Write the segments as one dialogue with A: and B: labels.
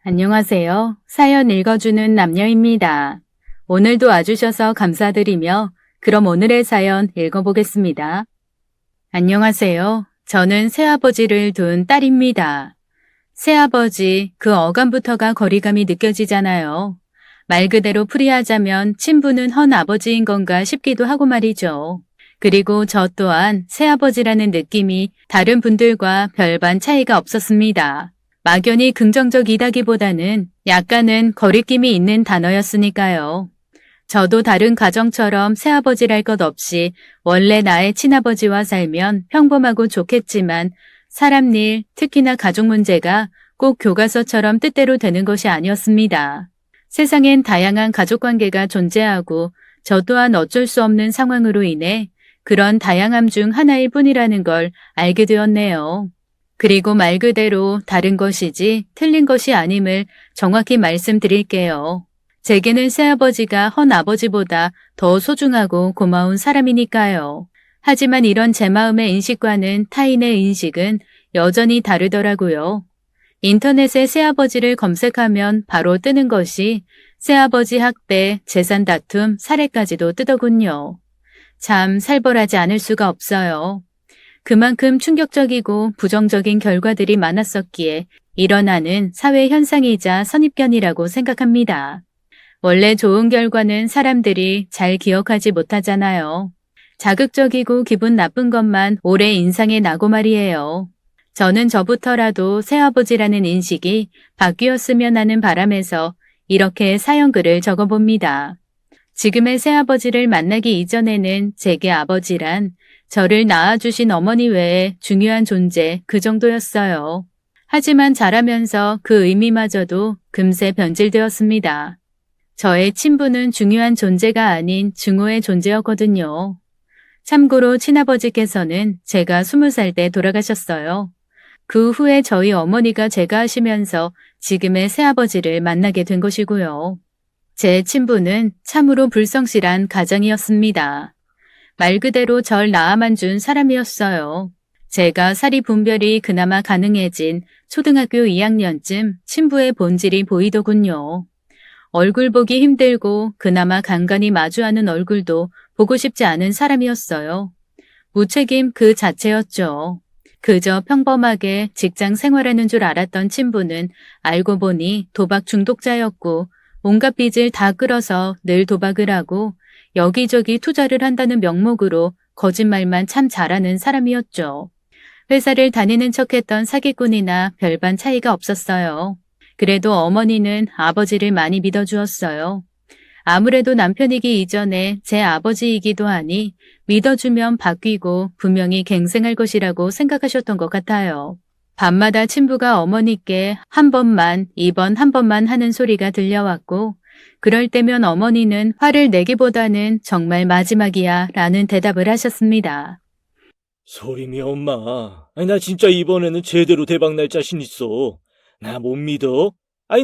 A: 안녕하세요. 사연 읽어주는 남녀입니다. 오늘도 와주셔서 감사드리며 그럼 오늘의 사연 읽어보겠습니다. 안녕하세요. 저는 새아버지를 둔 딸입니다. 새아버지, 그 어감부터가 거리감이 느껴지잖아요. 말 그대로 풀이하자면 친부는 헌 아버지인 건가 싶기도 하고 말이죠. 그리고 저 또한 새아버지라는 느낌이 다른 분들과 별반 차이가 없었습니다. 막연히 긍정적이다기보다는 약간은 거리낌이 있는 단어였으니까요. 저도 다른 가정처럼 새아버지랄 것 없이 원래 나의 친아버지와 살면 평범하고 좋겠지만 사람 일, 특히나 가족 문제가 꼭 교과서처럼 뜻대로 되는 것이 아니었습니다. 세상엔 다양한 가족관계가 존재하고 저 또한 어쩔 수 없는 상황으로 인해 그런 다양함 중 하나일 뿐이라는 걸 알게 되었네요. 그리고 말 그대로 다른 것이지 틀린 것이 아님을 정확히 말씀드릴게요. 제게는 새아버지가 헌 아버지보다 더 소중하고 고마운 사람이니까요. 하지만 이런 제 마음의 인식과는 타인의 인식은 여전히 다르더라고요. 인터넷에 새아버지를 검색하면 바로 뜨는 것이 새아버지 학대, 재산 다툼, 살해까지도 뜨더군요. 참 살벌하지 않을 수가 없어요. 그만큼 충격적이고 부정적인 결과들이 많았었기에 일어나는 사회 현상이자 선입견이라고 생각합니다. 원래 좋은 결과는 사람들이 잘 기억하지 못하잖아요. 자극적이고 기분 나쁜 것만 오래 인상에 나고 말이에요. 저는 저부터라도 새아버지라는 인식이 바뀌었으면 하는 바람에서 이렇게 사연글을 적어봅니다. 지금의 새아버지를 만나기 이전에는 제게 아버지란 저를 낳아주신 어머니 외에 중요한 존재 그 정도였어요. 하지만 자라면서 그 의미마저도 금세 변질되었습니다. 저의 친부는 중요한 존재가 아닌 증오의 존재였거든요. 참고로 친아버지께서는 제가 20살 때 돌아가셨어요. 그 후에 저희 어머니가 제가하시면서 지금의 새아버지를 만나게 된 것이고요. 제 친부는 참으로 불성실한 가장이었습니다. 말 그대로 절 낳아만 준 사람이었어요. 제가 사리 분별이 그나마 가능해진 초등학교 2학년쯤 친부의 본질이 보이더군요. 얼굴 보기 힘들고 그나마 간간히 마주하는 얼굴도 보고 싶지 않은 사람이었어요. 무책임 그 자체였죠. 그저 평범하게 직장 생활하는 줄 알았던 친부는 알고 보니 도박 중독자였고 온갖 빚을 다 끌어서 늘 도박을 하고 여기저기 투자를 한다는 명목으로 거짓말만 참 잘하는 사람이었죠. 회사를 다니는 척했던 사기꾼이나 별반 차이가 없었어요. 그래도 어머니는 아버지를 많이 믿어주었어요. 아무래도 남편이기 이전에 제 아버지이기도 하니 믿어주면 바뀌고 분명히 갱생할 것이라고 생각하셨던 것 같아요. 밤마다 친부가 어머니께 한 번만, 이번 한 번만 하는 소리가 들려왔고 그럴 때면 어머니는 화를 내기보다는 정말 마지막이야 라는 대답을 하셨습니다.
B: 소림이 엄마. 나 진짜 이번에는 제대로 대박날 자신 있어. 나 못 믿어?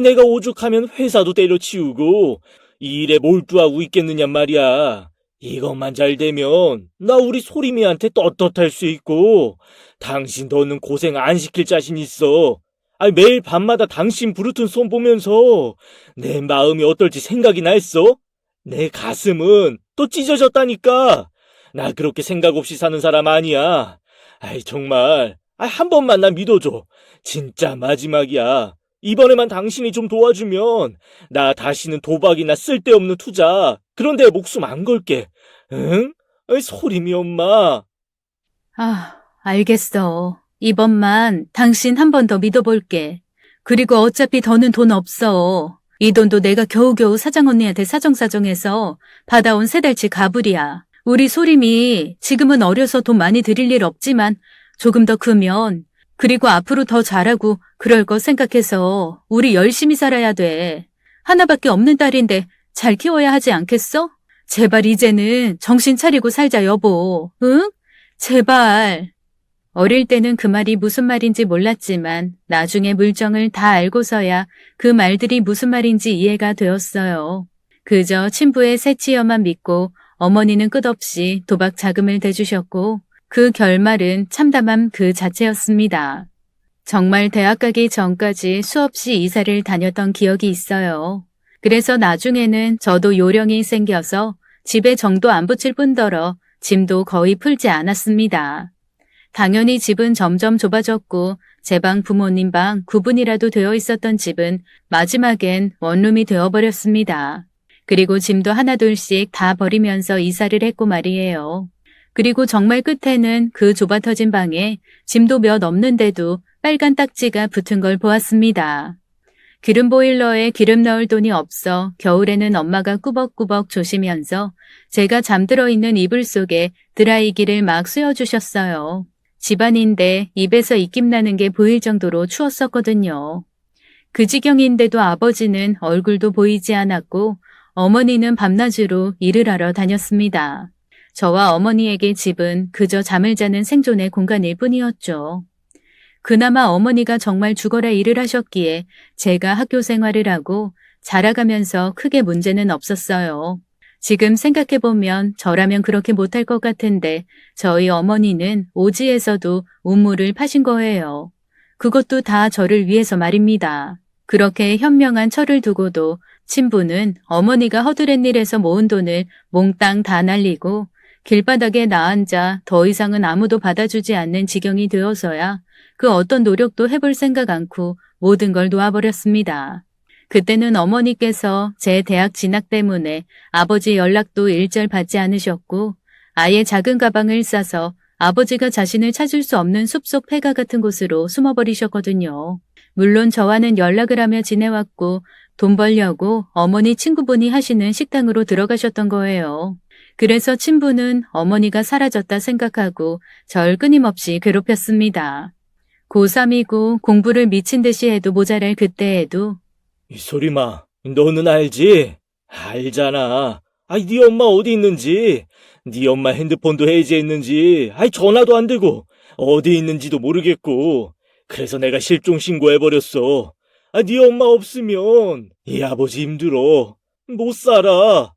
B: 내가 오죽하면 회사도 때려치우고 이 일에 몰두하고 있겠느냔 말이야. 이것만 잘 되면 나 우리 소림이한테 떳떳할 수 있고 당신 너는 고생 안 시킬 자신 있어. 매일 밤마다 당신 부르튼 손 보면서 내 마음이 어떨지 생각이나 했어? 내 가슴은 또 찢어졌다니까. 나 그렇게 생각 없이 사는 사람 아니야. 정말. 한 번만 나 믿어줘. 진짜 마지막이야. 이번에만 당신이 좀 도와주면 나 다시는 도박이나 쓸데없는 투자 그런 데에 목숨 안 걸게. 응? 소림이 엄마.
A: 알겠어. 이번만 당신 한 번 더 믿어볼게. 그리고 어차피 더는 돈 없어. 이 돈도 내가 겨우겨우 사장 언니한테 사정사정해서 받아온 3달치 가불이야. 우리 소림이 지금은 어려서 돈 많이 드릴 일 없지만 조금 더 크면 그리고 앞으로 더 잘하고 그럴 거 생각해서 우리 열심히 살아야 돼. 하나밖에 없는 딸인데 잘 키워야 하지 않겠어? 제발 이제는 정신 차리고 살자 여보. 응? 제발. 어릴 때는 그 말이 무슨 말인지 몰랐지만 나중에 물정을 다 알고서야 그 말들이 무슨 말인지 이해가 되었어요. 그저 친부의 새치여만 믿고 어머니는 끝없이 도박 자금을 대주셨고 그 결말은 참담함 그 자체였습니다. 정말 대학 가기 전까지 수없이 이사를 다녔던 기억이 있어요. 그래서 나중에는 저도 요령이 생겨서 집에 정도 안 붙일 뿐더러 짐도 거의 풀지 않았습니다. 당연히 집은 점점 좁아졌고 제 방 부모님 방 구분이라도 되어 있었던 집은 마지막엔 원룸이 되어버렸습니다. 그리고 짐도 하나둘씩 다 버리면서 이사를 했고 말이에요. 그리고 정말 끝에는 그 좁아 터진 방에 짐도 몇 없는데도 빨간 딱지가 붙은 걸 보았습니다. 기름 보일러에 기름 넣을 돈이 없어 겨울에는 엄마가 꾸벅꾸벅 조시면서 제가 잠들어 있는 이불 속에 드라이기를 막 쑤어주셨어요. 집안인데 입에서 입김 나는 게 보일 정도로 추웠었거든요. 그 지경인데도 아버지는 얼굴도 보이지 않았고 어머니는 밤낮으로 일을 하러 다녔습니다. 저와 어머니에게 집은 그저 잠을 자는 생존의 공간일 뿐이었죠. 그나마 어머니가 정말 죽어라 일을 하셨기에 제가 학교 생활을 하고 자라가면서 크게 문제는 없었어요. 지금 생각해보면 저라면 그렇게 못할 것 같은데 저희 어머니는 오지에서도 우물을 파신 거예요. 그것도 다 저를 위해서 말입니다. 그렇게 현명한 철을 두고도 친부는 어머니가 허드렛 일에서 모은 돈을 몽땅 다 날리고 길바닥에 나앉아 더 이상은 아무도 받아주지 않는 지경이 되어서야 그 어떤 노력도 해볼 생각 않고 모든 걸 놓아버렸습니다. 그때는 어머니께서 제 대학 진학 때문에 아버지 연락도 일절 받지 않으셨고 아예 작은 가방을 싸서 아버지가 자신을 찾을 수 없는 숲속 폐가 같은 곳으로 숨어버리셨거든요. 물론 저와는 연락을 하며 지내왔고 돈 벌려고 어머니 친구분이 하시는 식당으로 들어가셨던 거예요. 그래서 친부는 어머니가 사라졌다 생각하고 절 끊임없이 괴롭혔습니다. 고3이고 공부를 미친 듯이 해도 모자랄 그때에도
B: 이소리마, 너는 알지? 알잖아. 네 엄마 어디 있는지, 네 엄마 핸드폰도 해지했는지, 전화도 안 되고, 어디 있는지도 모르겠고, 그래서 내가 실종 신고해버렸어. 네 엄마 없으면, 이 아버지 힘들어. 못 살아.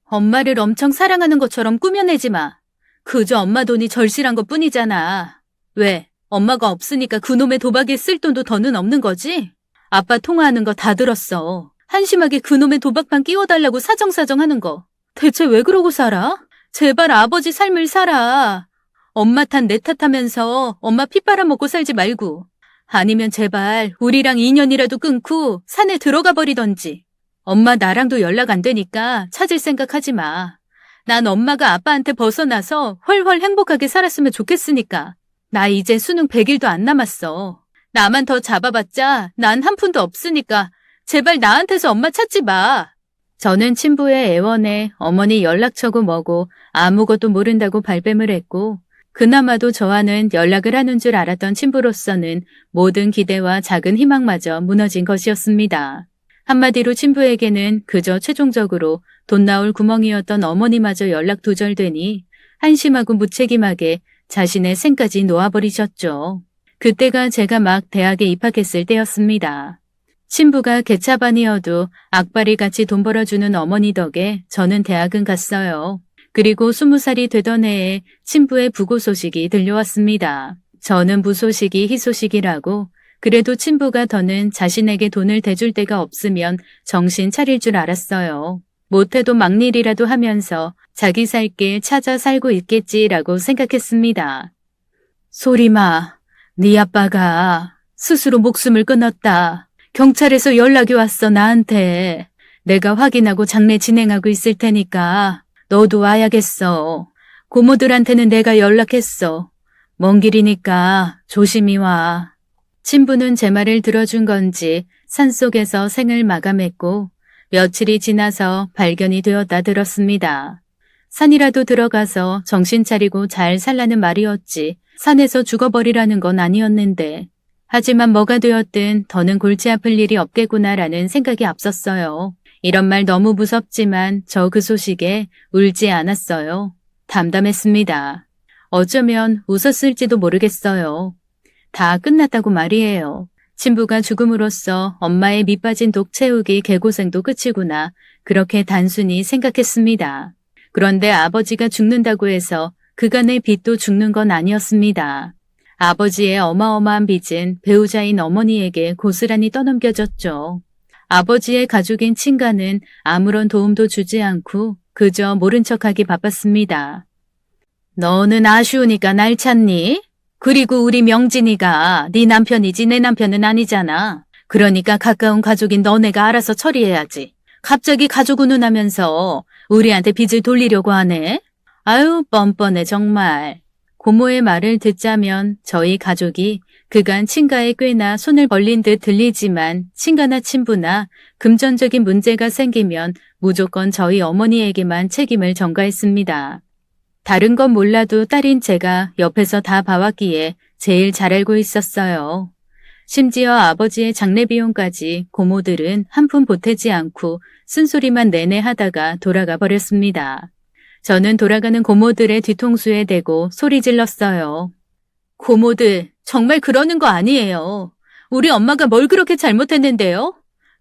A: 엄마를 엄청 사랑하는 것처럼 꾸며내지 마. 그저 엄마 돈이 절실한 것 뿐이잖아. 왜? 엄마가 없으니까 그놈의 도박에 쓸 돈도 더는 없는 거지? 아빠 통화하는 거 다 들었어. 한심하게 그놈의 도박판 끼워달라고 사정사정하는 거. 대체 왜 그러고 살아? 제발 아버지 삶을 살아. 엄마 탓 내 탓하면서 엄마 피 빨아먹고 살지 말고. 아니면 제발 우리랑 인연이라도 끊고 산에 들어가 버리던지. 엄마 나랑도 연락 안 되니까 찾을 생각하지 마. 난 엄마가 아빠한테 벗어나서 훨훨 행복하게 살았으면 좋겠으니까. 나 이제 수능 100일도 안 남았어. 나만 더 잡아봤자 난 한 푼도 없으니까 제발 나한테서 엄마 찾지 마. 저는 친부의 애원에 어머니 연락처고 뭐고 아무것도 모른다고 발뺌을 했고 그나마도 저와는 연락을 하는 줄 알았던 친부로서는 모든 기대와 작은 희망마저 무너진 것이었습니다. 한마디로 친부에게는 그저 최종적으로 돈 나올 구멍이었던 어머니마저 연락 두절되니 한심하고 무책임하게 자신의 생까지 놓아버리셨죠. 그때가 제가 막 대학에 입학했을 때였습니다. 친부가 개차반이어도 악바리같이 돈 벌어주는 어머니 덕에 저는 대학은 갔어요. 그리고 20살이 되던 해에 친부의 부고 소식이 들려왔습니다. 저는 무소식이 희소식이라고 그래도 친부가 더는 자신에게 돈을 대줄 데가 없으면 정신 차릴 줄 알았어요. 못해도 막일이라도 하면서 자기 살 길 찾아 살고 있겠지라고 생각했습니다. 소리마, 네 아빠가 스스로 목숨을 끊었다. 경찰에서 연락이 왔어 나한테. 내가 확인하고 장례 진행하고 있을 테니까 너도 와야겠어. 고모들한테는 내가 연락했어. 먼 길이니까 조심히 와. 친부는 제 말을 들어준 건지 산속에서 생을 마감했고 며칠이 지나서 발견이 되었다 들었습니다. 산이라도 들어가서 정신 차리고 잘 살라는 말이었지 산에서 죽어버리라는 건 아니었는데 하지만 뭐가 되었든 더는 골치 아플 일이 없겠구나라는 생각이 앞섰어요. 이런 말 너무 무섭지만 저 그 소식에 울지 않았어요. 담담했습니다. 어쩌면 웃었을지도 모르겠어요. 다 끝났다고 말이에요. 친부가 죽음으로써 엄마의 밑빠진 독 채우기 개고생도 끝이구나. 그렇게 단순히 생각했습니다. 그런데 아버지가 죽는다고 해서 그간의 빚도 죽는 건 아니었습니다. 아버지의 어마어마한 빚은 배우자인 어머니에게 고스란히 떠넘겨졌죠. 아버지의 가족인 친가는 아무런 도움도 주지 않고 그저 모른 척하기 바빴습니다. 너는 아쉬우니까 날 찾니? 그리고 우리 명진이가 네 남편이지 내 남편은 아니잖아. 그러니까 가까운 가족인 너네가 알아서 처리해야지. 갑자기 가족 운운하면서 우리한테 빚을 돌리려고 하네. 아유 뻔뻔해 정말. 고모의 말을 듣자면 저희 가족이 그간 친가에 꽤나 손을 벌린 듯 들리지만 친가나 친부나 금전적인 문제가 생기면 무조건 저희 어머니에게만 책임을 전가했습니다. 다른 건 몰라도 딸인 제가 옆에서 다 봐왔기에 제일 잘 알고 있었어요. 심지어 아버지의 장례 비용까지 고모들은 한 푼 보태지 않고 쓴소리만 내내 하다가 돌아가 버렸습니다. 저는 돌아가는 고모들의 뒤통수에 대고 소리 질렀어요. 고모들, 정말 그러는 거 아니에요. 우리 엄마가 뭘 그렇게 잘못했는데요?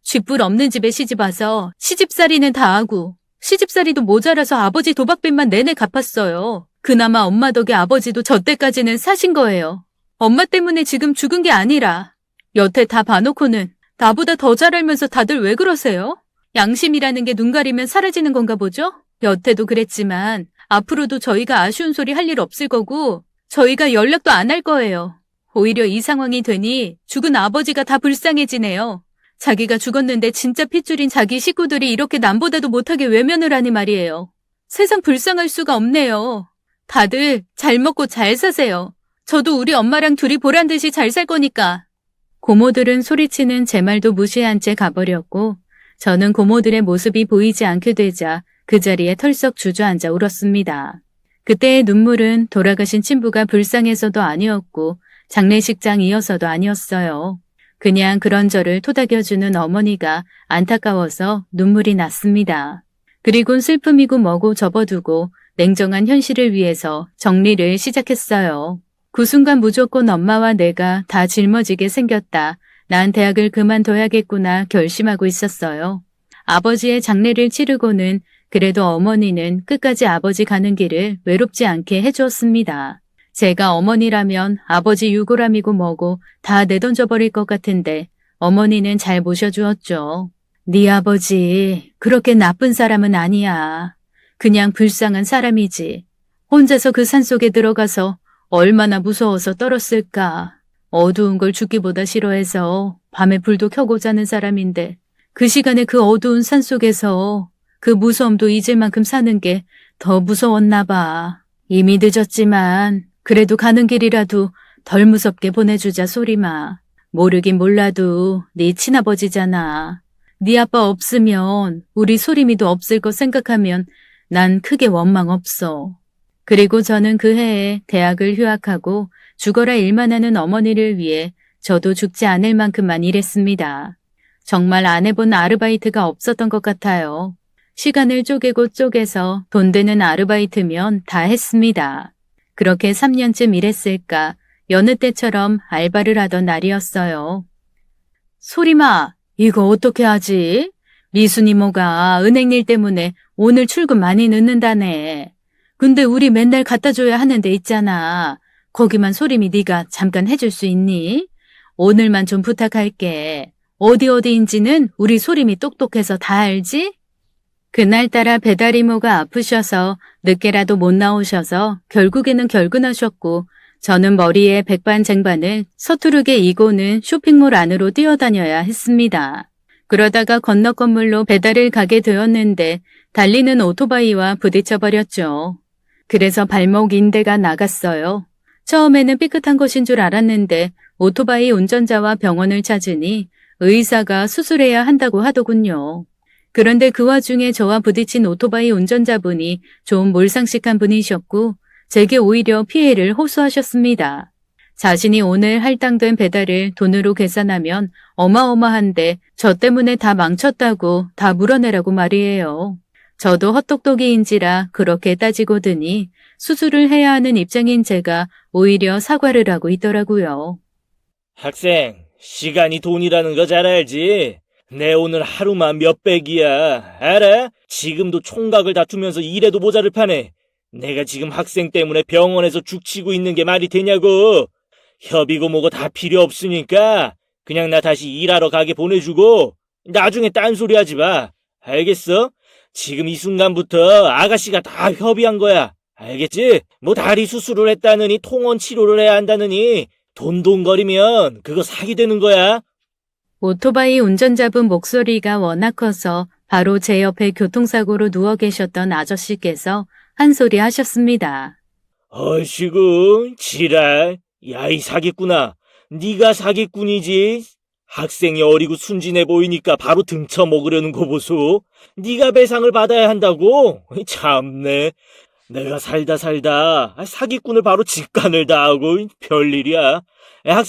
A: 쥐뿔 없는 집에 시집 와서 시집살이는 다 하고 시집살이도 모자라서 아버지 도박빚만 내내 갚았어요. 그나마 엄마 덕에 아버지도 저 때까지는 사신 거예요. 엄마 때문에 지금 죽은 게 아니라 여태 다 봐놓고는 나보다 더 잘 알면서 다들 왜 그러세요? 양심이라는 게 눈 가리면 사라지는 건가 보죠? 여태도 그랬지만 앞으로도 저희가 아쉬운 소리 할 일 없을 거고 저희가 연락도 안 할 거예요. 오히려 이 상황이 되니 죽은 아버지가 다 불쌍해지네요. 자기가 죽었는데 진짜 핏줄인 자기 식구들이 이렇게 남보다도 못하게 외면을 하니 말이에요. 세상 불쌍할 수가 없네요. 다들 잘 먹고 잘 사세요. 저도 우리 엄마랑 둘이 보란 듯이 잘 살 거니까. 고모들은 소리치는 제 말도 무시한 채 가버렸고 저는 고모들의 모습이 보이지 않게 되자 그 자리에 털썩 주저앉아 울었습니다. 그때의 눈물은 돌아가신 친부가 불쌍해서도 아니었고 장례식장이어서도 아니었어요. 그냥 그런 저를 토닥여주는 어머니가 안타까워서 눈물이 났습니다. 그리곤 슬픔이고 뭐고 접어두고 냉정한 현실을 위해서 정리를 시작했어요. 그 순간 무조건 엄마와 내가 다 짊어지게 생겼다. 난 대학을 그만둬야겠구나 결심하고 있었어요. 아버지의 장례를 치르고는 그래도 어머니는 끝까지 아버지 가는 길을 외롭지 않게 해주었습니다. 제가 어머니라면 아버지 유골함이고 뭐고 다 내던져버릴 것 같은데 어머니는 잘 모셔주었죠. 네 아버지 그렇게 나쁜 사람은 아니야. 그냥 불쌍한 사람이지. 혼자서 그 산속에 들어가서 얼마나 무서워서 떨었을까. 어두운 걸 죽기보다 싫어해서 밤에 불도 켜고 자는 사람인데 그 시간에 그 어두운 산속에서 그 무서움도 잊을 만큼 사는 게 더 무서웠나 봐. 이미 늦었지만 그래도 가는 길이라도 덜 무섭게 보내주자 소리마. 모르긴 몰라도 네 친아버지잖아. 네 아빠 없으면 우리 소리미도 없을 거 생각하면 난 크게 원망 없어. 그리고 저는 그 해에 대학을 휴학하고 죽어라 일만 하는 어머니를 위해 저도 죽지 않을 만큼만 일했습니다. 정말 안 해본 아르바이트가 없었던 것 같아요. 시간을 쪼개고 쪼개서 돈 되는 아르바이트면 다 했습니다. 그렇게 3년쯤 일했을까 여느 때처럼 알바를 하던 날이었어요. 소리마, 이거 어떻게 하지? 미순 이모가 은행 일 때문에 오늘 출근 많이 늦는다네. 근데 우리 맨날 갖다 줘야 하는 데 있잖아. 거기만 소림이 네가 잠깐 해줄 수 있니? 오늘만 좀 부탁할게. 어디인지는 우리 소림이 똑똑해서 다 알지? 그날따라 배달 이모가 아프셔서 늦게라도 못 나오셔서 결국에는 결근하셨고 저는 머리에 백반쟁반을 서투르게 이고는 쇼핑몰 안으로 뛰어다녀야 했습니다. 그러다가 건너 건물로 배달을 가게 되었는데 달리는 오토바이와 부딪혀버렸죠. 그래서 발목 인대가 나갔어요. 처음에는 삐끗한 것인 줄 알았는데 오토바이 운전자와 병원을 찾으니 의사가 수술해야 한다고 하더군요. 그런데 그 와중에 저와 부딪힌 오토바이 운전자분이 좀 몰상식한 분이셨고 제게 오히려 피해를 호소하셨습니다. 자신이 오늘 할당된 배달을 돈으로 계산하면 어마어마한데 저 때문에 다 망쳤다고 다 물어내라고 말이에요. 저도 헛똑똑이인지라 그렇게 따지고 드니 수술을 해야 하는 입장인 제가 오히려 사과를 하고 있더라고요.
B: 학생, 시간이 돈이라는 거 잘 알지? 내 오늘 하루만 몇백이야. 알아? 지금도 총각을 다투면서 일해도 모자를 파네. 내가 지금 학생 때문에 병원에서 죽치고 있는 게 말이 되냐고. 협의고 뭐고 다 필요 없으니까 그냥 나 다시 일하러 가게 보내주고 나중에 딴소리 하지 마. 알겠어? 지금 이 순간부터 아가씨가 다 협의한 거야. 알겠지? 뭐 다리 수술을 했다느니 통원 치료를 해야 한다느니 돈돈거리면 그거 사기되는 거야.
A: 오토바이 운전자분 목소리가 워낙 커서 바로 제 옆에 교통사고로 누워 계셨던 아저씨께서 한 소리 하셨습니다.
B: 얼씨구 지랄. 야, 이 사기꾼아. 네가 사기꾼이지. 학생이 어리고 순진해 보이니까 바로 등쳐 먹으려는 거 보소. 네가 배상을 받아야 한다고? 참네. 내가 살다 사기꾼을 바로 직관을 다하고 별일이야. 야,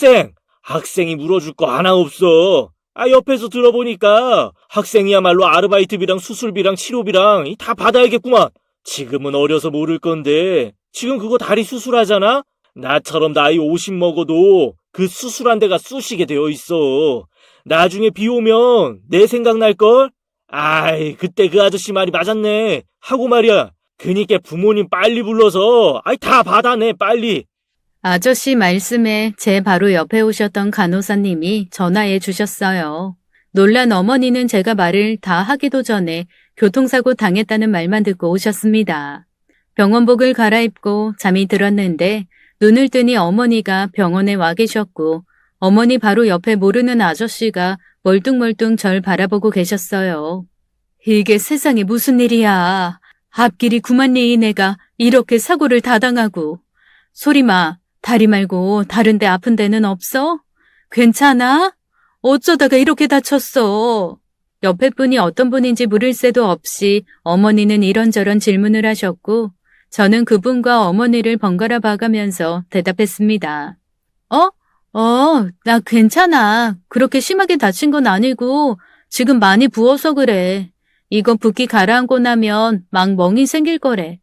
B: 학생이 물어줄 거 하나 없어. 옆에서 들어보니까 학생이야말로 아르바이트비랑 수술비랑 치료비랑 다 받아야겠구만. 지금은 어려서 모를 건데 지금 그거 다리 수술하잖아? 나처럼 나이 50 먹어도 그 수술한 데가 쑤시게 되어 있어. 나중에 비 오면 내 생각날걸? 아이, 그때 그 아저씨 말이 맞았네. 하고 말이야. 그니까 부모님 빨리 불러서 다 받아내 빨리.
A: 아저씨 말씀에 제 바로 옆에 오셨던 간호사님이 전화해 주셨어요. 놀란 어머니는 제가 말을 다 하기도 전에 교통사고 당했다는 말만 듣고 오셨습니다. 병원복을 갈아입고 잠이 들었는데 눈을 뜨니 어머니가 병원에 와 계셨고 어머니 바로 옆에 모르는 아저씨가 멀뚱멀뚱 절 바라보고 계셨어요. 이게 세상에 무슨 일이야. 앞길이 9만 리인 애가 이렇게 사고를 다 당하고. 소리마, 다리 말고 다른 데 아픈 데는 없어? 괜찮아? 어쩌다가 이렇게 다쳤어? 옆에 분이 어떤 분인지 물을 새도 없이 어머니는 이런저런 질문을 하셨고 저는 그분과 어머니를 번갈아 봐가면서 대답했습니다. 나 괜찮아. 그렇게 심하게 다친 건 아니고 지금 많이 부어서 그래. 이거 붓기 가라앉고 나면 막 멍이 생길 거래.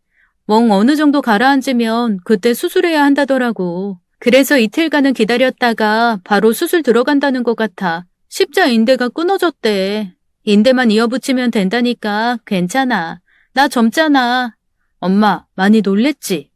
A: 멍 어느 정도 가라앉으면 그때 수술해야 한다더라고. 그래서 이틀간은 기다렸다가 바로 수술 들어간다는 것 같아. 십자 인대가 끊어졌대. 인대만 이어붙이면 된다니까 괜찮아. 나 젊잖아. 엄마, 많이 놀랬지?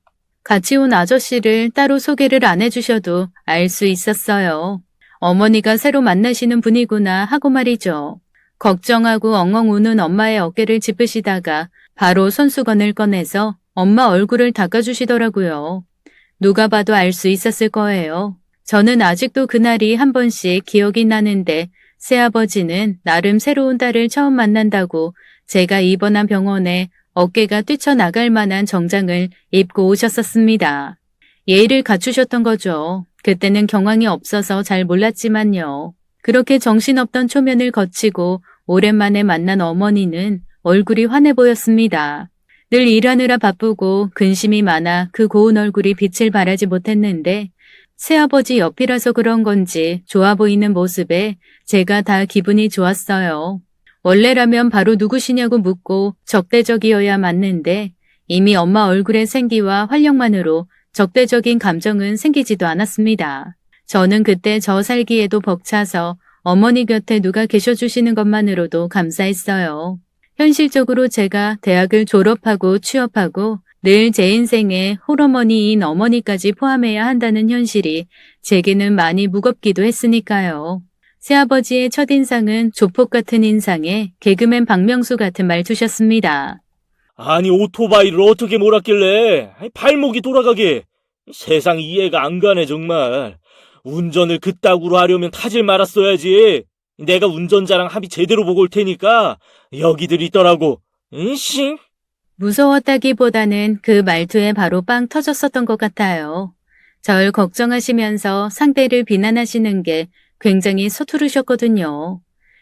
A: 같이 온 아저씨를 따로 소개를 안 해주셔도 알 수 있었어요. 어머니가 새로 만나시는 분이구나 하고 말이죠. 걱정하고 엉엉 우는 엄마의 어깨를 짚으시다가 바로 손수건을 꺼내서 엄마 얼굴을 닦아주시더라고요. 누가 봐도 알 수 있었을 거예요. 저는 아직도 그날이 한 번씩 기억이 나는데 새아버지는 나름 새로운 딸을 처음 만난다고 제가 입원한 병원에 어깨가 뛰쳐나갈 만한 정장을 입고 오셨었습니다. 예의를 갖추셨던 거죠. 그때는 경황이 없어서 잘 몰랐지만요. 그렇게 정신없던 초면을 거치고 오랜만에 만난 어머니는 얼굴이 환해 보였습니다. 늘 일하느라 바쁘고 근심이 많아 그 고운 얼굴이 빛을 발하지 못했는데 새아버지 옆이라서 그런 건지 좋아 보이는 모습에 제가 다 기분이 좋았어요. 원래라면 바로 누구시냐고 묻고 적대적이어야 맞는데 이미 엄마 얼굴의 생기와 활력만으로 적대적인 감정은 생기지도 않았습니다. 저는 그때 저 살기에도 벅차서 어머니 곁에 누가 계셔주시는 것만으로도 감사했어요. 현실적으로 제가 대학을 졸업하고 취업하고 늘 제 인생에 홀어머니인 어머니까지 포함해야 한다는 현실이 제게는 많이 무겁기도 했으니까요. 새아버지의 첫인상은 조폭 같은 인상에 개그맨 박명수 같은 말투셨습니다.
B: 아니, 오토바이를 어떻게 몰았길래 발목이 돌아가게. 세상 이해가 안 가네 정말. 운전을 그따구로 하려면 타질 말았어야지. 내가 운전자랑 합의 제대로 보고 올 테니까 여기들 있더라고. 씨.
A: 무서웠다기보다는 그 말투에 바로 빵 터졌었던 것 같아요. 절 걱정하시면서 상대를 비난하시는 게 굉장히 서투르셨거든요.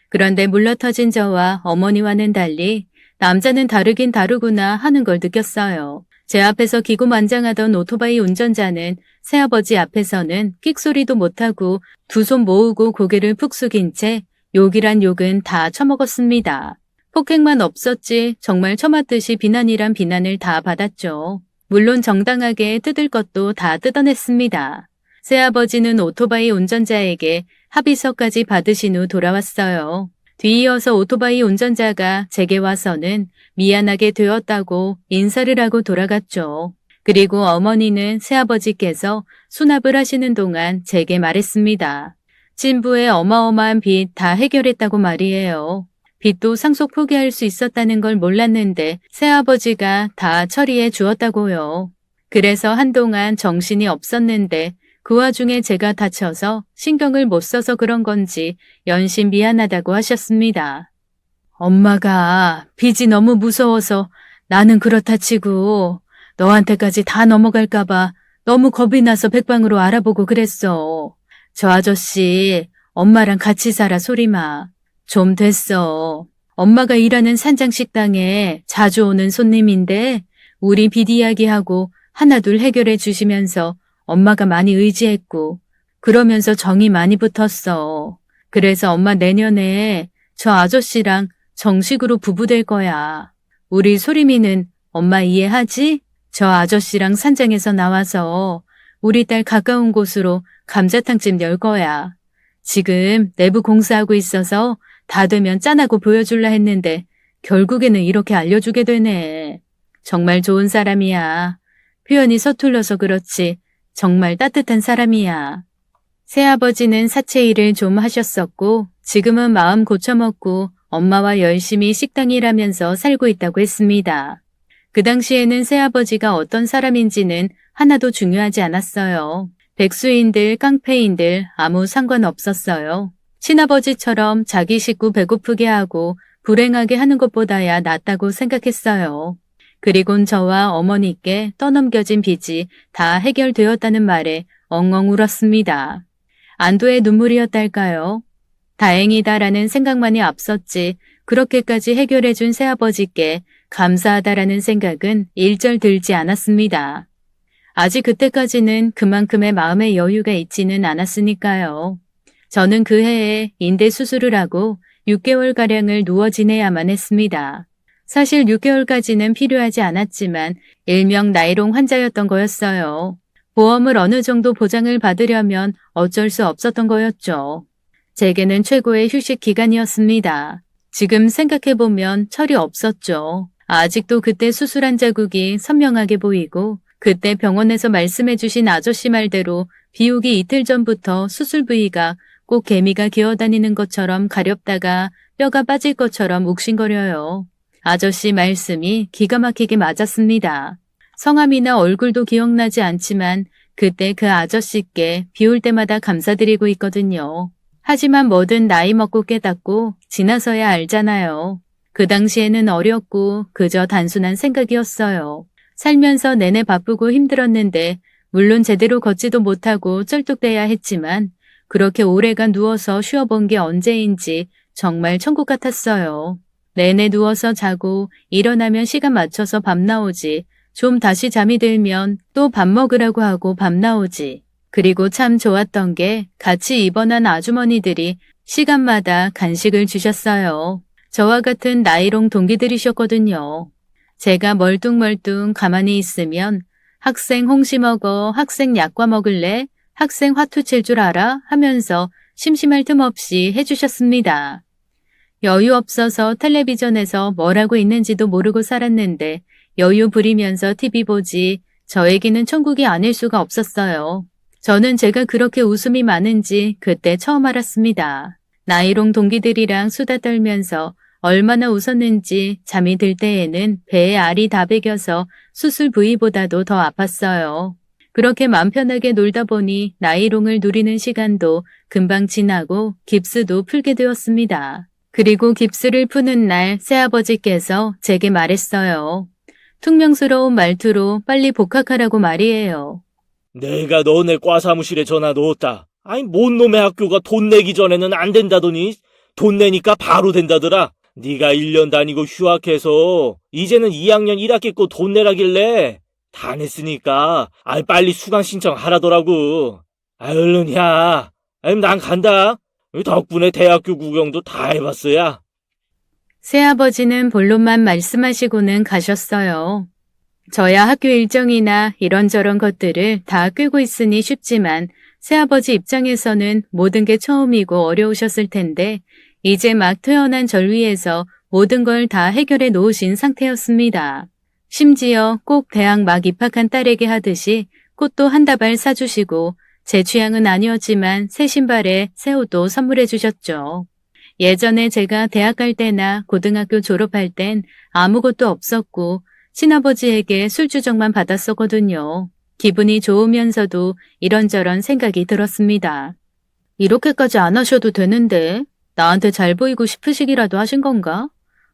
A: 그런데 물러터진 저와 어머니와는 달리 남자는 다르긴 다르구나 하는 걸 느꼈어요. 제 앞에서 기고만장하던 오토바이 운전자는 새아버지 앞에서는 끽소리도 못하고 두 손 모으고 고개를 푹 숙인 채 욕이란 욕은 다 처먹었습니다. 폭행만 없었지 정말 처맞듯이 비난이란 비난을 다 받았죠. 물론 정당하게 뜯을 것도 다 뜯어냈습니다. 새아버지는 오토바이 운전자에게 합의서까지 받으신 후 돌아왔어요. 뒤이어서 오토바이 운전자가 제게 와서는 미안하게 되었다고 인사를 하고 돌아갔죠. 그리고 어머니는 새아버지께서 수납을 하시는 동안 제게 말했습니다. 진부의 어마어마한 빚 다 해결했다고 말이에요. 빚도 상속 포기할 수 있었다는 걸 몰랐는데 새아버지가 다 처리해 주었다고요. 그래서 한동안 정신이 없었는데 그 와중에 제가 다쳐서 신경을 못 써서 그런 건지 연신 미안하다고 하셨습니다. 엄마가 빚이 너무 무서워서 나는 그렇다 치고 너한테까지 다 넘어갈까봐 너무 겁이 나서 백방으로 알아보고 그랬어. 저 아저씨 엄마랑 같이 살아 소리마. 좀 됐어. 엄마가 일하는 산장식당에 자주 오는 손님인데 우리 빚 이야기하고 하나둘 해결해 주시면서 엄마가 많이 의지했고 그러면서 정이 많이 붙었어. 그래서 엄마 내년에 저 아저씨랑 정식으로 부부될 거야. 우리 소리미는 엄마 이해하지? 저 아저씨랑 산장에서 나와서 우리 딸 가까운 곳으로 감자탕집 열 거야. 지금 내부 공사하고 있어서 다 되면 짠하고 보여줄라 했는데 결국에는 이렇게 알려주게 되네. 정말 좋은 사람이야. 표현이 서툴러서 그렇지 정말 따뜻한 사람이야. 새아버지는 사채 일을 좀 하셨었고 지금은 마음 고쳐먹고 엄마와 열심히 식당 일하면서 살고 있다고 했습니다. 그 당시에는 새아버지가 어떤 사람인지는 하나도 중요하지 않았어요. 백수인들, 깡패인들 아무 상관없었어요. 친아버지처럼 자기 식구 배고프게 하고 불행하게 하는 것보다야 낫다고 생각했어요. 그리곤 저와 어머니께 떠넘겨진 빚이 다 해결되었다는 말에 엉엉 울었습니다. 안도의 눈물이었달까요? 다행이다라는 생각만이 앞섰지 그렇게까지 해결해준 새아버지께 감사하다라는 생각은 일절 들지 않았습니다. 아직 그때까지는 그만큼의 마음의 여유가 있지는 않았으니까요. 저는 그 해에 인대 수술을 하고 6개월가량을 누워 지내야만 했습니다. 사실 6개월까지는 필요하지 않았지만 일명 나이롱 환자였던 거였어요. 보험을 어느 정도 보장을 받으려면 어쩔 수 없었던 거였죠. 제게는 최고의 휴식 기간이었습니다. 지금 생각해보면 철이 없었죠. 아직도 그때 수술한 자국이 선명하게 보이고 그때 병원에서 말씀해주신 아저씨 말대로 비우기 이틀 전부터 수술 부위가 꼭 개미가 기어다니는 것처럼 가렵다가 뼈가 빠질 것처럼 욱신거려요. 아저씨 말씀이 기가 막히게 맞았습니다. 성함이나 얼굴도 기억나지 않지만 그때 그 아저씨께 비울 때마다 감사드리고 있거든요. 하지만 뭐든 나이 먹고 깨닫고 지나서야 알잖아요. 그 당시에는 어렸고 그저 단순한 생각이었어요. 살면서 내내 바쁘고 힘들었는데 물론 제대로 걷지도 못하고 쩔뚝대야 했지만 그렇게 오래간 누워서 쉬어본 게 언제인지 정말 천국 같았어요. 내내 누워서 자고 일어나면 시간 맞춰서 밥 나오지. 좀 다시 잠이 들면 또 밥 먹으라고 하고 밥 나오지. 그리고 참 좋았던 게 같이 입원한 아주머니들이 시간마다 간식을 주셨어요. 저와 같은 나이롱 동기들이셨거든요. 제가 멀뚱멀뚱 가만히 있으면 학생 홍시 먹어, 학생 약과 먹을래, 학생 화투 칠 줄 알아 하면서 심심할 틈 없이 해주셨습니다. 여유 없어서 텔레비전에서 뭘 하고 있는지도 모르고 살았는데 여유 부리면서 TV 보지 저에게는 천국이 아닐 수가 없었어요. 저는 제가 그렇게 웃음이 많은지 그때 처음 알았습니다. 나이롱 동기들이랑 수다 떨면서 얼마나 웃었는지 잠이 들 때에는 배에 알이 다 배겨서 수술 부위보다도 더 아팠어요. 그렇게 맘 편하게 놀다 보니 나이롱을 누리는 시간도 금방 지나고 깁스도 풀게 되었습니다. 그리고 깁스를 푸는 날 새아버지께서 제게 말했어요. 퉁명스러운 말투로 빨리 복학하라고 말이에요.
B: 내가 너네 과 사무실에 전화 넣었다. 아니 뭔 놈의 학교가 돈 내기 전에는 안 된다더니 돈 내니까 바로 된다더라. 네가 1년 다니고 휴학해서 이제는 2학년 1학기 거 돈 내라길래 다 냈으니까 빨리 수강 신청하라더라고. 얼른 야. 난 간다. 덕분에 대학교 구경도 다 해봤어야.
A: 새아버지는 본론만 말씀하시고는 가셨어요. 저야 학교 일정이나 이런저런 것들을 다 꿰고 있으니 쉽지만 새아버지 입장에서는 모든 게 처음이고 어려우셨을 텐데 이제 막 태어난 절 위에서 모든 걸 다 해결해 놓으신 상태였습니다. 심지어 꼭 대학 막 입학한 딸에게 하듯이 꽃도 한 다발 사주시고 제 취향은 아니었지만 새 신발에 새 옷도 선물해 주셨죠. 예전에 제가 대학 갈 때나 고등학교 졸업할 땐 아무것도 없었고 친아버지에게 술주정만 받았었거든요. 기분이 좋으면서도 이런저런 생각이 들었습니다. 이렇게까지 안 하셔도 되는데 나한테 잘 보이고 싶으시기라도 하신 건가?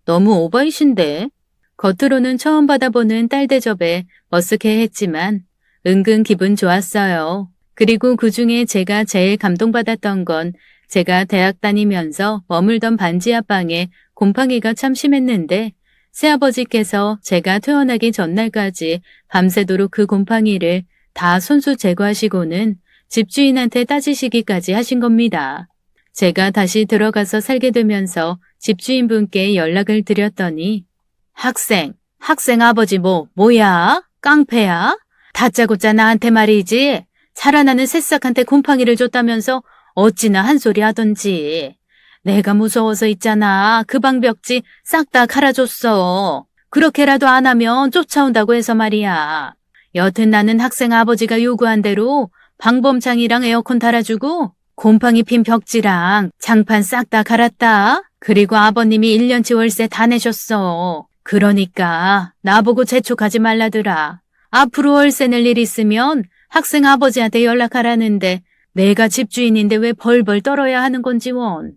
A: 너무 오바이신데. 겉으로는 처음 받아보는 딸 대접에 머쓱해했지만 은근 기분 좋았어요. 그리고 그중에 제가 제일 감동받았던 건 제가 대학 다니면서 머물던 반지 앞방에 곰팡이가 참 심했는데 새아버지께서 제가 퇴원하기 전날까지 밤새도록 그 곰팡이를 다 손수 제거하시고는 집주인한테 따지시기까지 하신 겁니다. 제가 다시 들어가서 살게 되면서 집주인분께 연락을 드렸더니 학생 아버지 뭐야? 깡패야? 다짜고짜 나한테 말이지. 살아나는 새싹한테 곰팡이를 줬다면서 어찌나 한 소리 하던지. 내가 무서워서 있잖아. 그 방벽지 싹 다 갈아줬어. 그렇게라도 안 하면 쫓아온다고 해서 말이야. 여튼 나는 학생 아버지가 요구한 대로 방범창이랑 에어컨 달아주고 곰팡이 핀 벽지랑 장판 싹 다 갈았다. 그리고 아버님이 1년치 월세 다 내셨어. 그러니까 나보고 재촉하지 말라더라. 앞으로 월세 낼 일 있으면 학생 아버지한테 연락하라는데 내가 집주인인데 왜 벌벌 떨어야 하는 건지 원.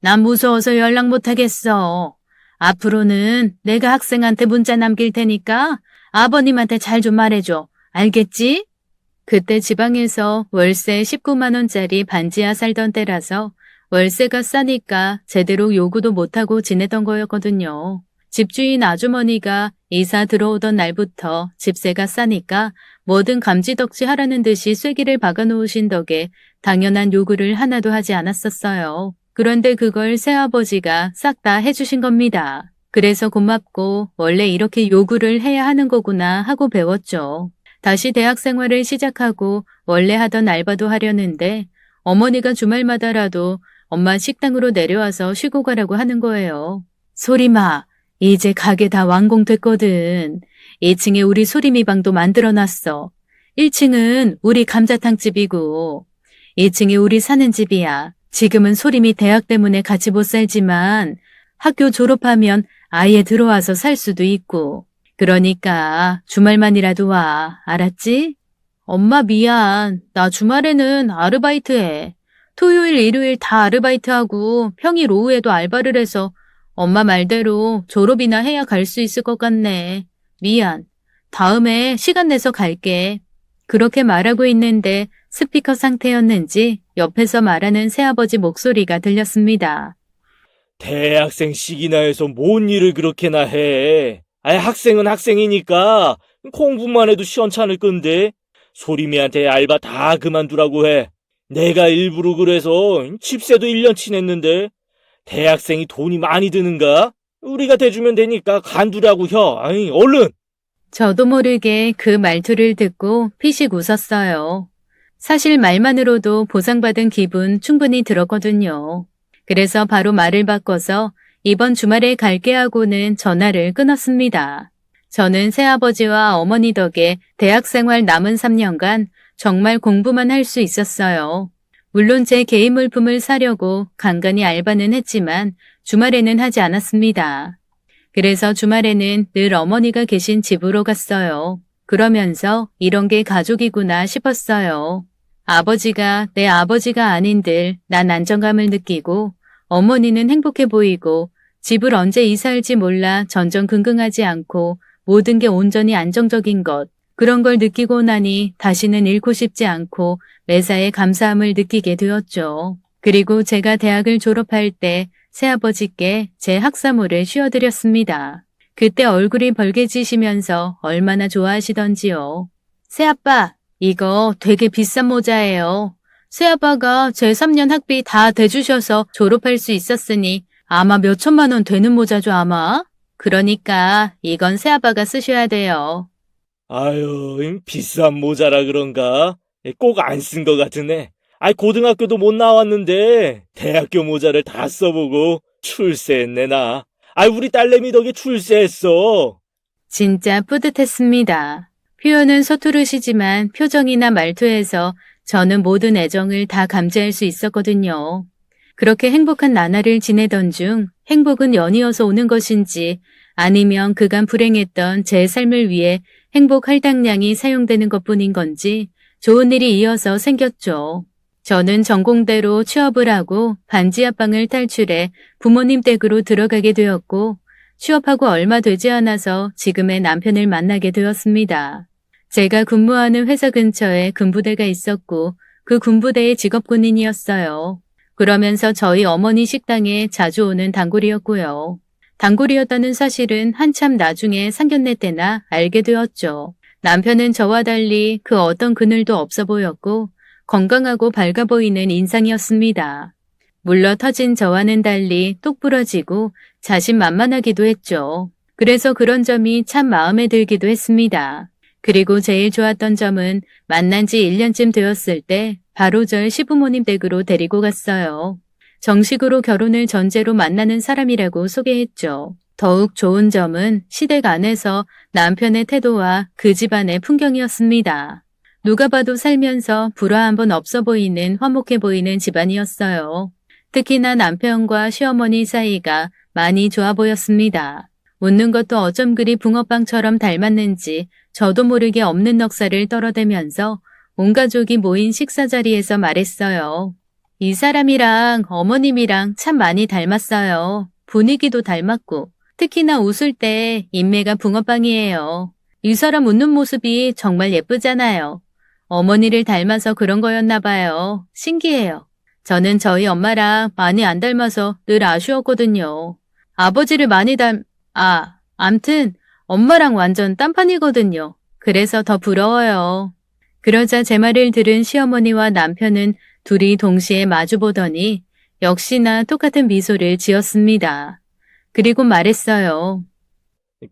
A: 난 무서워서 연락 못하겠어. 앞으로는 내가 학생한테 문자 남길 테니까 아버님한테 잘 좀 말해줘. 알겠지? 그때 지방에서 월세 19만 원짜리 반지하 살던 때라서 월세가 싸니까 제대로 요구도 못하고 지내던 거였거든요. 집주인 아주머니가 이사 들어오던 날부터 집세가 싸니까 뭐든 감지덕지 하라는 듯이 쐐기를 박아놓으신 덕에 당연한 요구를 하나도 하지 않았었어요. 그런데 그걸 새아버지가 싹 다 해주신 겁니다. 그래서 고맙고 원래 이렇게 요구를 해야 하는 거구나 하고 배웠죠. 다시 대학 생활을 시작하고 원래 하던 알바도 하려는데 어머니가 주말마다라도 엄마 식당으로 내려와서 쉬고 가라고 하는 거예요. 소리마, 이제 가게 다 완공됐거든. 2층에 우리 소리미 방도 만들어놨어. 1층은 우리 감자탕집이고 2층이 우리 사는 집이야. 지금은 소림이 대학 때문에 같이 못 살지만 학교 졸업하면 아예 들어와서 살 수도 있고. 그러니까 주말만이라도 와. 알았지? 엄마 미안. 나 주말에는 아르바이트 해. 토요일, 일요일 다 아르바이트하고 평일 오후에도 알바를 해서 엄마 말대로 졸업이나 해야 갈 수 있을 것 같네. 미안. 다음에 시간 내서 갈게. 그렇게 말하고 있는데 스피커 상태였는지 옆에서 말하는 새아버지 목소리가 들렸습니다.
B: 대학생식이나 해서 뭔 일을 그렇게나 해. 아이, 학생은 학생이니까 공부만 해도 시원찮을 건데. 소리미한테 알바 다 그만두라고 해. 내가 일부러 그래서 집세도 1년치 냈는데. 대학생이 돈이 많이 드는가? 우리가 대주면 되니까 간두라고 혀. 아이, 얼른!
A: 저도 모르게 그 말투를 듣고 피식 웃었어요. 사실 말만으로도 보상받은 기분 충분히 들었거든요. 그래서 바로 말을 바꿔서 이번 주말에 갈게 하고는 전화를 끊었습니다. 저는 새아버지와 어머니 덕에 대학생활 남은 3년간 정말 공부만 할 수 있었어요. 물론 제 개인 물품을 사려고 간간히 알바는 했지만 주말에는 하지 않았습니다. 그래서 주말에는 늘 어머니가 계신 집으로 갔어요. 그러면서 이런 게 가족이구나 싶었어요. 아버지가 내 아버지가 아닌들 난 안정감을 느끼고 어머니는 행복해 보이고 집을 언제 이사할지 몰라 전전긍긍하지 않고 모든 게 온전히 안정적인 것, 그런 걸 느끼고 나니 다시는 잃고 싶지 않고 매사에 감사함을 느끼게 되었죠. 그리고 제가 대학을 졸업할 때 새아버지께 제 학사모를 씌워드렸습니다. 그때 얼굴이 벌개지시면서 얼마나 좋아하시던지요. 새아빠, 이거 되게 비싼 모자예요. 새아빠가 제 3년 학비 다 대주셔서 졸업할 수 있었으니 아마 몇 천만 원 되는 모자죠 아마. 그러니까 이건 새아빠가 쓰셔야 돼요.
B: 아유, 비싼 모자라 그런가? 꼭 안 쓴 것 같으네. 아이, 고등학교도 못 나왔는데 대학교 모자를 다 써보고 출세했네 나. 아이, 우리 딸내미 덕에 출세했어.
A: 진짜 뿌듯했습니다. 표현은 서투르시지만 표정이나 말투에서 저는 모든 애정을 다 감지할 수 있었거든요. 그렇게 행복한 나날을 지내던 중 행복은 연이어서 오는 것인지 아니면 그간 불행했던 제 삶을 위해 행복 할당량이 사용되는 것뿐인 건지 좋은 일이 이어서 생겼죠. 저는 전공대로 취업을 하고 반지하방을 탈출해 부모님 댁으로 들어가게 되었고 취업하고 얼마 되지 않아서 지금의 남편을 만나게 되었습니다. 제가 근무하는 회사 근처에 군부대가 있었고 그 군부대의 직업군인이었어요. 그러면서 저희 어머니 식당에 자주 오는 단골이었고요. 단골이었다는 사실은 한참 나중에 상견례 때나 알게 되었죠. 남편은 저와 달리 그 어떤 그늘도 없어 보였고 건강하고 밝아 보이는 인상이었습니다. 물러 터진 저와는 달리 똑부러지고 자신만만하기도 했죠. 그래서 그런 점이 참 마음에 들기도 했습니다. 그리고 제일 좋았던 점은 만난 지 1년쯤 되었을 때 바로 절 시부모님 댁으로 데리고 갔어요. 정식으로 결혼을 전제로 만나는 사람이라고 소개했죠. 더욱 좋은 점은 시댁 안에서 남편의 태도와 그 집안의 풍경이었습니다. 누가 봐도 살면서 불화 한 번 없어 보이는 화목해 보이는 집안이었어요. 특히나 남편과 시어머니 사이가 많이 좋아 보였습니다. 웃는 것도 어쩜 그리 붕어빵처럼 닮았는지 저도 모르게 없는 넉살을 떨어대면서 온 가족이 모인 식사 자리에서 말했어요. 이 사람이랑 어머님이랑 참 많이 닮았어요. 분위기도 닮았고 특히나 웃을 때 인매가 붕어빵이에요. 이 사람 웃는 모습이 정말 예쁘잖아요. 어머니를 닮아서 그런 거였나 봐요. 신기해요. 저는 저희 엄마랑 많이 안 닮아서 늘 아쉬웠거든요. 아버지를 많이 암튼 엄마랑 완전 딴판이거든요. 그래서 더 부러워요. 그러자 제 말을 들은 시어머니와 남편은 둘이 동시에 마주보더니 역시나 똑같은 미소를 지었습니다. 그리고 말했어요.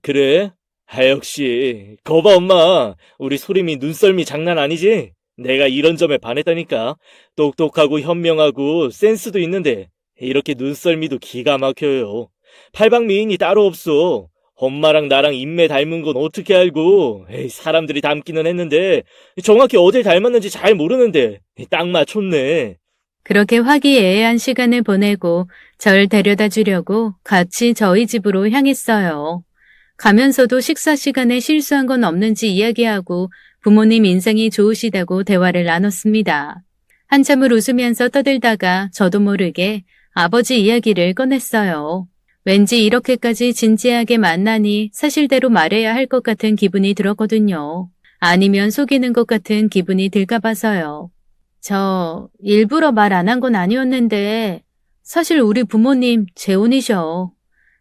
B: 그래? 역시. 거봐, 엄마. 우리 소림이 눈썰미 장난 아니지? 내가 이런 점에 반했다니까. 똑똑하고 현명하고 센스도 있는데 이렇게 눈썰미도 기가 막혀요. 팔방미인이 따로 없어. 엄마랑 나랑 인매 닮은 건 어떻게 알고? 에이, 사람들이 닮기는 했는데 정확히 어딜 닮았는지 잘 모르는데 딱 맞췄네.
A: 그렇게 화기애애한 시간을 보내고 절 데려다 주려고 같이 저희 집으로 향했어요. 가면서도 식사 시간에 실수한 건 없는지 이야기하고 부모님 인상이 좋으시다고 대화를 나눴습니다. 한참을 웃으면서 떠들다가 저도 모르게 아버지 이야기를 꺼냈어요. 왠지 이렇게까지 진지하게 만나니 사실대로 말해야 할 것 같은 기분이 들었거든요. 아니면 속이는 것 같은 기분이 들까 봐서요. 저 일부러 말 안 한 건 아니었는데 사실 우리 부모님 재혼이셔.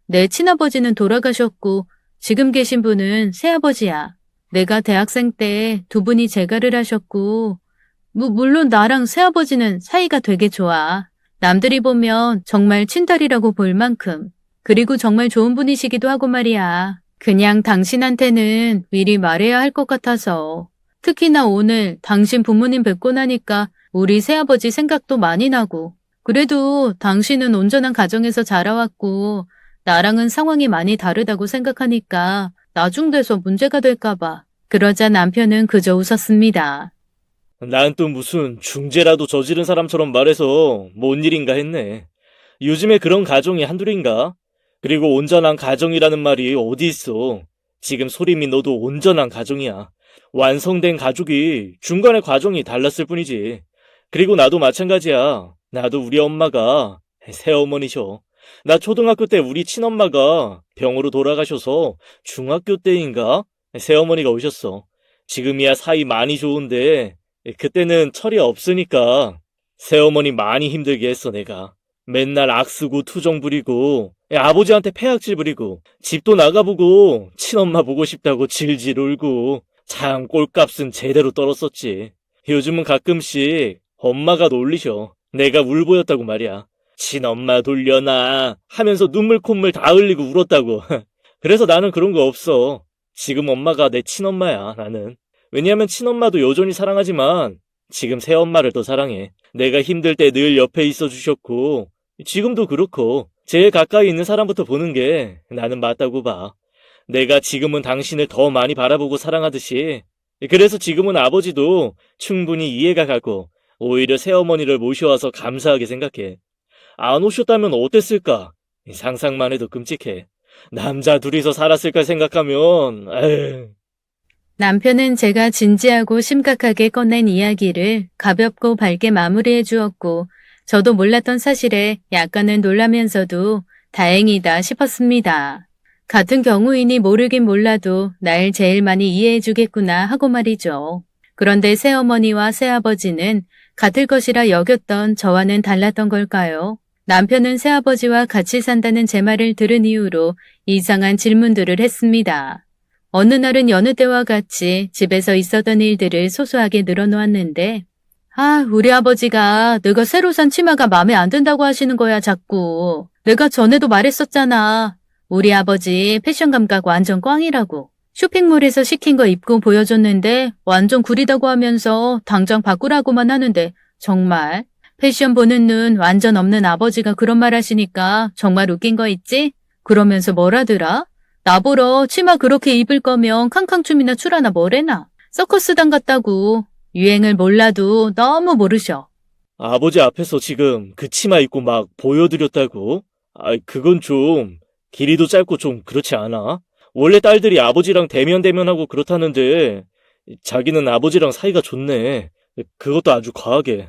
A: 내 친아버지는 돌아가셨고 지금 계신 분은 새아버지야. 내가 대학생 때 두 분이 재가를 하셨고 물론 나랑 새아버지는 사이가 되게 좋아. 남들이 보면 정말 친딸이라고 볼 만큼. 그리고 정말 좋은 분이시기도 하고 말이야. 그냥 당신한테는 미리 말해야 할 것 같아서. 특히나 오늘 당신 부모님 뵙고 나니까 우리 새아버지 생각도 많이 나고. 그래도 당신은 온전한 가정에서 자라왔고 나랑은 상황이 많이 다르다고 생각하니까 나중돼서 문제가 될까 봐. 그러자 남편은 그저 웃었습니다.
B: 난 또 무슨 중죄라도 저지른 사람처럼 말해서 뭔 일인가 했네. 요즘에 그런 가정이 한둘인가? 그리고 온전한 가정이라는 말이 어디 있어. 지금 소림이 너도 온전한 가정이야. 완성된 가족이 중간에 과정이 달랐을 뿐이지. 그리고 나도 마찬가지야. 나도 우리 엄마가 새어머니셔. 나 초등학교 때 우리 친엄마가 병으로 돌아가셔서 중학교 때인가 새어머니가 오셨어. 지금이야 사이 많이 좋은데 그때는 철이 없으니까 새어머니 많이 힘들게 했어 내가. 맨날 악쓰고 투정 부리고 아버지한테 폐악질 부리고 집도 나가보고 친엄마 보고 싶다고 질질 울고 참 꼴값은 제대로 떨었었지. 요즘은 가끔씩 엄마가 놀리셔. 내가 울보였다고 말이야. 친엄마 돌려놔 하면서 눈물 콧물 다 흘리고 울었다고. 그래서 나는 그런 거 없어. 지금 엄마가 내 친엄마야 나는. 왜냐면 친엄마도 여전히 사랑하지만 지금 새엄마를 더 사랑해. 내가 힘들 때 늘 옆에 있어 주셨고 지금도 그렇고 제일 가까이 있는 사람부터 보는 게 나는 맞다고 봐. 내가 지금은 당신을 더 많이 바라보고 사랑하듯이. 그래서 지금은 아버지도 충분히 이해가 가고 오히려 새어머니를 모셔와서 감사하게 생각해. 안 오셨다면 어땠을까? 상상만 해도 끔찍해. 남자 둘이서 살았을까 생각하면, 에휴.
A: 남편은 제가 진지하고 심각하게 꺼낸 이야기를 가볍고 밝게 마무리해 주었고, 저도 몰랐던 사실에 약간은 놀라면서도 다행이다 싶었습니다. 같은 경우이니 모르긴 몰라도 날 제일 많이 이해해 주겠구나 하고 말이죠. 그런데 새어머니와 새아버지는 같을 것이라 여겼던 저와는 달랐던 걸까요? 남편은 새아버지와 같이 산다는 제 말을 들은 이후로 이상한 질문들을 했습니다. 어느 날은 여느 때와 같이 집에서 있었던 일들을 소소하게 늘어놓았는데, 우리 아버지가 내가 새로 산 치마가 마음에 안 든다고 하시는 거야, 자꾸. 내가 전에도 말했었잖아. 우리 아버지 패션 감각 완전 꽝이라고. 쇼핑몰에서 시킨 거 입고 보여줬는데 완전 구리다고 하면서 당장 바꾸라고만 하는데 정말 패션 보는 눈 완전 없는 아버지가 그런 말 하시니까 정말 웃긴 거 있지? 그러면서 뭐라더라? 나보러 치마 그렇게 입을 거면 캉캉춤이나 추라나 뭐래나. 서커스단 같다고. 유행을 몰라도 너무 모르셔.
B: 아버지 앞에서 지금 그 치마 입고 막 보여드렸다고? 그건 좀, 길이도 짧고 좀 그렇지 않아? 원래 딸들이 아버지랑 대면대면하고 그렇다는데, 자기는 아버지랑 사이가 좋네. 그것도 아주 과하게.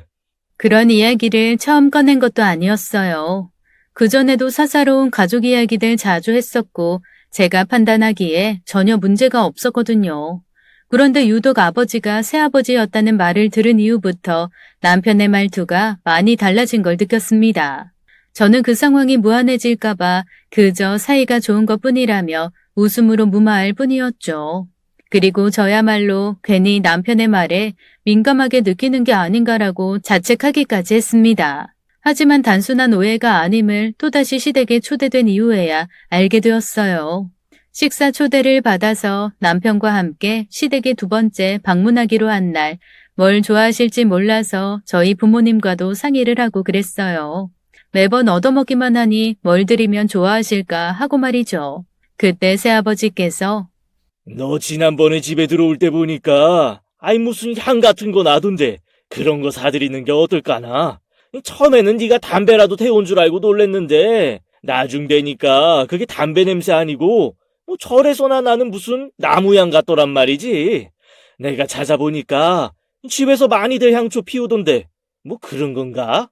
A: 그런 이야기를 처음 꺼낸 것도 아니었어요. 그전에도 사사로운 가족 이야기들 자주 했었고 제가 판단하기에 전혀 문제가 없었거든요. 그런데 유독 아버지가 새아버지였다는 말을 들은 이후부터 남편의 말투가 많이 달라진 걸 느꼈습니다. 저는 그 상황이 무한해질까봐 그저 사이가 좋은 것뿐이라며 웃음으로 무마할 뿐이었죠. 그리고 저야말로 괜히 남편의 말에 민감하게 느끼는 게 아닌가라고 자책하기까지 했습니다. 하지만 단순한 오해가 아님을 또다시 시댁에 초대된 이후에야 알게 되었어요. 식사 초대를 받아서 남편과 함께 시댁에 두 번째 방문하기로 한 날, 뭘 좋아하실지 몰라서 저희 부모님과도 상의를 하고 그랬어요. 매번 얻어먹기만 하니 뭘 드리면 좋아하실까 하고 말이죠. 그때 새아버지께서
B: 너 지난번에 집에 들어올 때 보니까, 무슨 향 같은 거 나던데, 그런 거 사드리는 게 어떨까나? 처음에는 네가 담배라도 태운 줄 알고 놀랬는데, 나중 되니까 그게 담배 냄새 아니고, 절에서나 나는 무슨 나무향 같더란 말이지. 내가 찾아보니까 집에서 많이들 향초 피우던데, 그런 건가?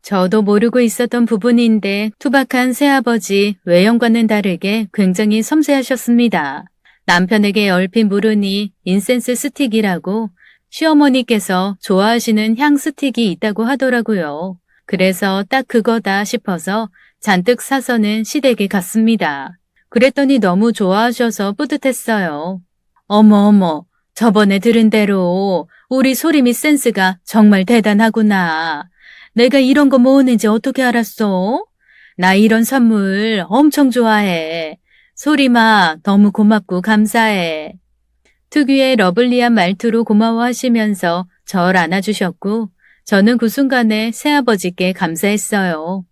A: 저도 모르고 있었던 부분인데 투박한 새아버지 외형과는 다르게 굉장히 섬세하셨습니다. 남편에게 얼핏 물으니 인센스 스틱이라고 시어머니께서 좋아하시는 향 스틱이 있다고 하더라고요. 그래서 딱 그거다 싶어서 잔뜩 사서는 시댁에 갔습니다. 그랬더니 너무 좋아하셔서 뿌듯했어요. 어머, 저번에 들은 대로 우리 소림이 센스가 정말 대단하구나. 내가 이런 거 모으는지 어떻게 알았어? 나 이런 선물 엄청 좋아해. 소림아, 너무 고맙고 감사해. 특유의 러블리한 말투로 고마워하시면서 절 안아주셨고 저는 그 순간에 새아버지께 감사했어요.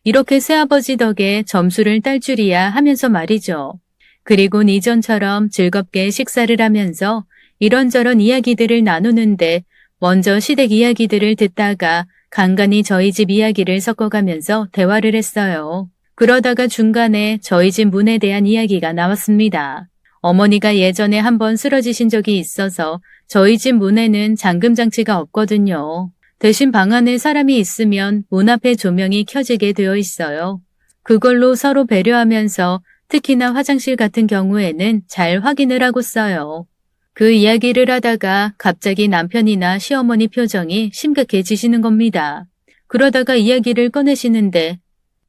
A: 이렇게 새아버지 덕에 점수를 딸 줄이야 하면서 말이죠. 그리곤 이전처럼 즐겁게 식사를 하면서 이런저런 이야기들을 나누는데 먼저 시댁 이야기들을 듣다가 간간히 저희 집 이야기를 섞어가면서 대화를 했어요. 그러다가 중간에 저희 집 문에 대한 이야기가 나왔습니다. 어머니가 예전에 한번 쓰러지신 적이 있어서 저희 집 문에는 잠금장치가 없거든요. 대신 방 안에 사람이 있으면 문 앞에 조명이 켜지게 되어 있어요. 그걸로 서로 배려하면서 특히나 화장실 같은 경우에는 잘 확인을 하고 써요. 그 이야기를 하다가 갑자기 남편이나 시어머니 표정이 심각해지시는 겁니다. 그러다가 이야기를 꺼내시는데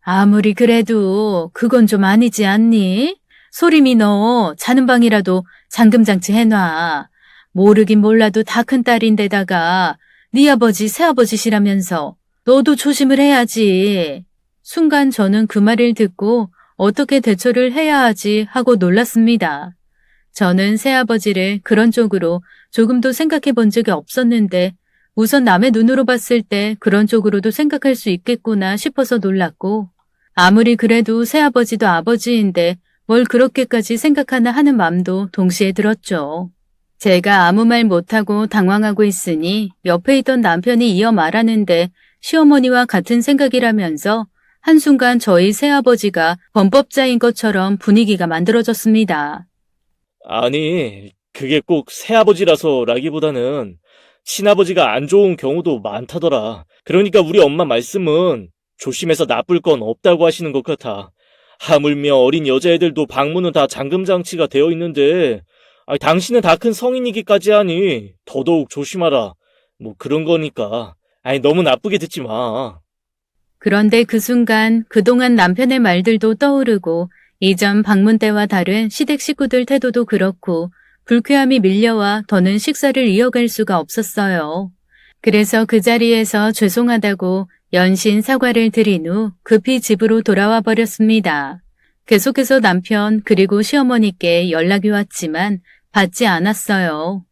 A: 아무리 그래도 그건 좀 아니지 않니? 소림이 너 자는 방이라도 잠금장치 해놔. 모르긴 몰라도 다 큰 딸인데다가 네 아버지 새아버지시라면서 너도 조심을 해야지. 순간 저는 그 말을 듣고 어떻게 대처를 해야 하지 하고 놀랐습니다. 저는 새아버지를 그런 쪽으로 조금도 생각해 본 적이 없었는데 우선 남의 눈으로 봤을 때 그런 쪽으로도 생각할 수 있겠구나 싶어서 놀랐고 아무리 그래도 새아버지도 아버지인데 뭘 그렇게까지 생각하나 하는 마음도 동시에 들었죠. 제가 아무 말 못하고 당황하고 있으니 옆에 있던 남편이 이어 말하는데 시어머니와 같은 생각이라면서 한순간 저희 새아버지가 범법자인 것처럼 분위기가 만들어졌습니다.
B: 아니, 그게 꼭 새아버지라서라기보다는 친아버지가 안 좋은 경우도 많다더라. 그러니까 우리 엄마 말씀은 조심해서 나쁠 건 없다고 하시는 것 같아. 하물며 어린 여자애들도 방문은 다 잠금장치가 되어 있는데, 당신은 다 큰 성인이기까지 하니 더더욱 조심하라. 뭐 그런 거니까. 너무 나쁘게 듣지 마.
A: 그런데 그 순간 그동안 남편의 말들도 떠오르고 이전 방문 때와 다른 시댁 식구들 태도도 그렇고 불쾌함이 밀려와 더는 식사를 이어갈 수가 없었어요. 그래서 그 자리에서 죄송하다고 연신 사과를 드린 후 급히 집으로 돌아와 버렸습니다. 계속해서 남편 그리고 시어머니께 연락이 왔지만 받지 않았어요.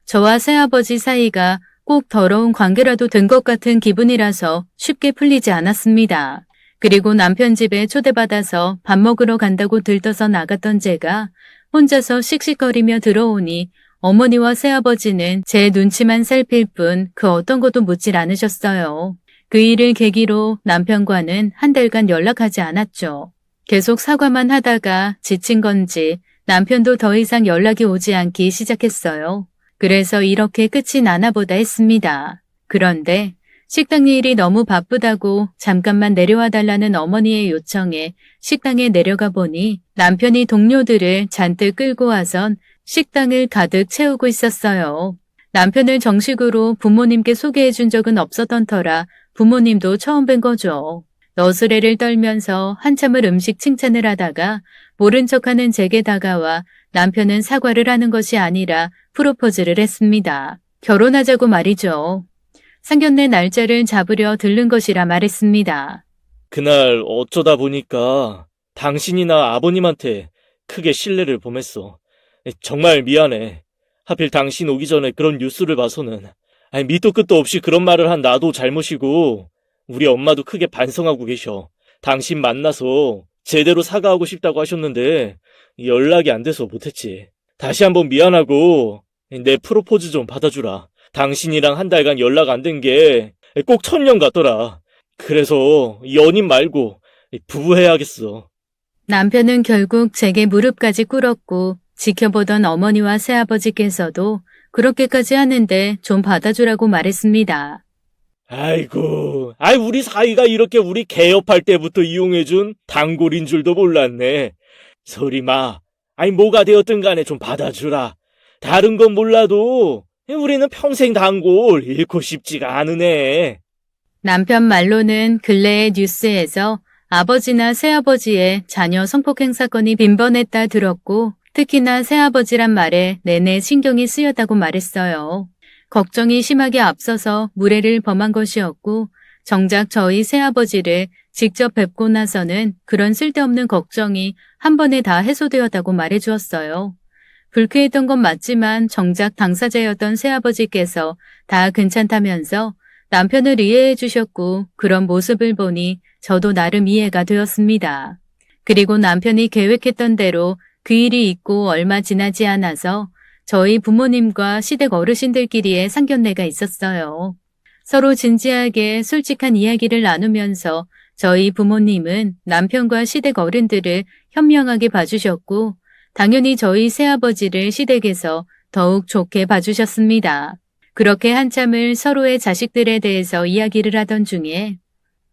A: 저와 새아버지 사이가 꼭 더러운 관계라도 된 것 같은 기분이라서 쉽게 풀리지 않았습니다. 그리고 남편 집에 초대받아서 밥 먹으러 간다고 들떠서 나갔던 제가 혼자서 씩씩거리며 들어오니 어머니와 새아버지는 제 눈치만 살필 뿐 그 어떤 것도 묻질 않으셨어요. 그 일을 계기로 남편과는 한 달간 연락하지 않았죠. 계속 사과만 하다가 지친 건지 남편도 더 이상 연락이 오지 않기 시작했어요. 그래서 이렇게 끝이 나나 보다 했습니다. 그런데 식당 일이 너무 바쁘다고 잠깐만 내려와 달라는 어머니의 요청에 식당에 내려가 보니 남편이 동료들을 잔뜩 끌고 와선 식당을 가득 채우고 있었어요. 남편을 정식으로 부모님께 소개해 준 적은 없었던 터라 부모님도 처음 뵌 거죠. 너스레를 떨면서 한참을 음식 칭찬을 하다가 모른 척하는 제게 다가와 남편은 사과를 하는 것이 아니라 프로포즈를 했습니다. 결혼하자고 말이죠. 상견례 날짜를 잡으려 들른 것이라 말했습니다.
B: 그날 어쩌다 보니까 당신이나 아버님한테 크게 신뢰를 범했어. 정말 미안해. 하필 당신 오기 전에 그런 뉴스를 봐서는. 밑도 끝도 없이 그런 말을 한 나도 잘못이고 우리 엄마도 크게 반성하고 계셔. 당신 만나서 제대로 사과하고 싶다고 하셨는데 연락이 안 돼서 못했지. 다시 한번 미안하고 내 프로포즈 좀 받아주라. 당신이랑 한 달간 연락 안 된 게 꼭 천년 같더라. 그래서 연인 말고 부부해야겠어.
A: 남편은 결국 제게 무릎까지 꿇었고 지켜보던 어머니와 새아버지께서도 그렇게까지 하는데 좀 받아주라고 말했습니다.
B: 아이고, 우리 사이가 이렇게 우리 개업할 때부터 이용해준 단골인 줄도 몰랐네. 소리마, 뭐가 되었든 간에 좀 받아주라. 다른 건 몰라도 우리는 평생 단골 잃고 싶지가 않으네.
A: 남편 말로는 근래의 뉴스에서 아버지나 새아버지의 자녀 성폭행 사건이 빈번했다 들었고 특히나 새아버지란 말에 내내 신경이 쓰였다고 말했어요. 걱정이 심하게 앞서서 무례를 범한 것이었고 정작 저희 새아버지를 직접 뵙고 나서는 그런 쓸데없는 걱정이 한 번에 다 해소되었다고 말해주었어요. 불쾌했던 건 맞지만 정작 당사자였던 새아버지께서 다 괜찮다면서 남편을 이해해 주셨고 그런 모습을 보니 저도 나름 이해가 되었습니다. 그리고 남편이 계획했던 대로 그 일이 있고 얼마 지나지 않아서 저희 부모님과 시댁 어르신들끼리의 상견례가 있었어요. 서로 진지하게 솔직한 이야기를 나누면서 저희 부모님은 남편과 시댁 어른들을 현명하게 봐주셨고 당연히 저희 새아버지를 시댁에서 더욱 좋게 봐주셨습니다. 그렇게 한참을 서로의 자식들에 대해서 이야기를 하던 중에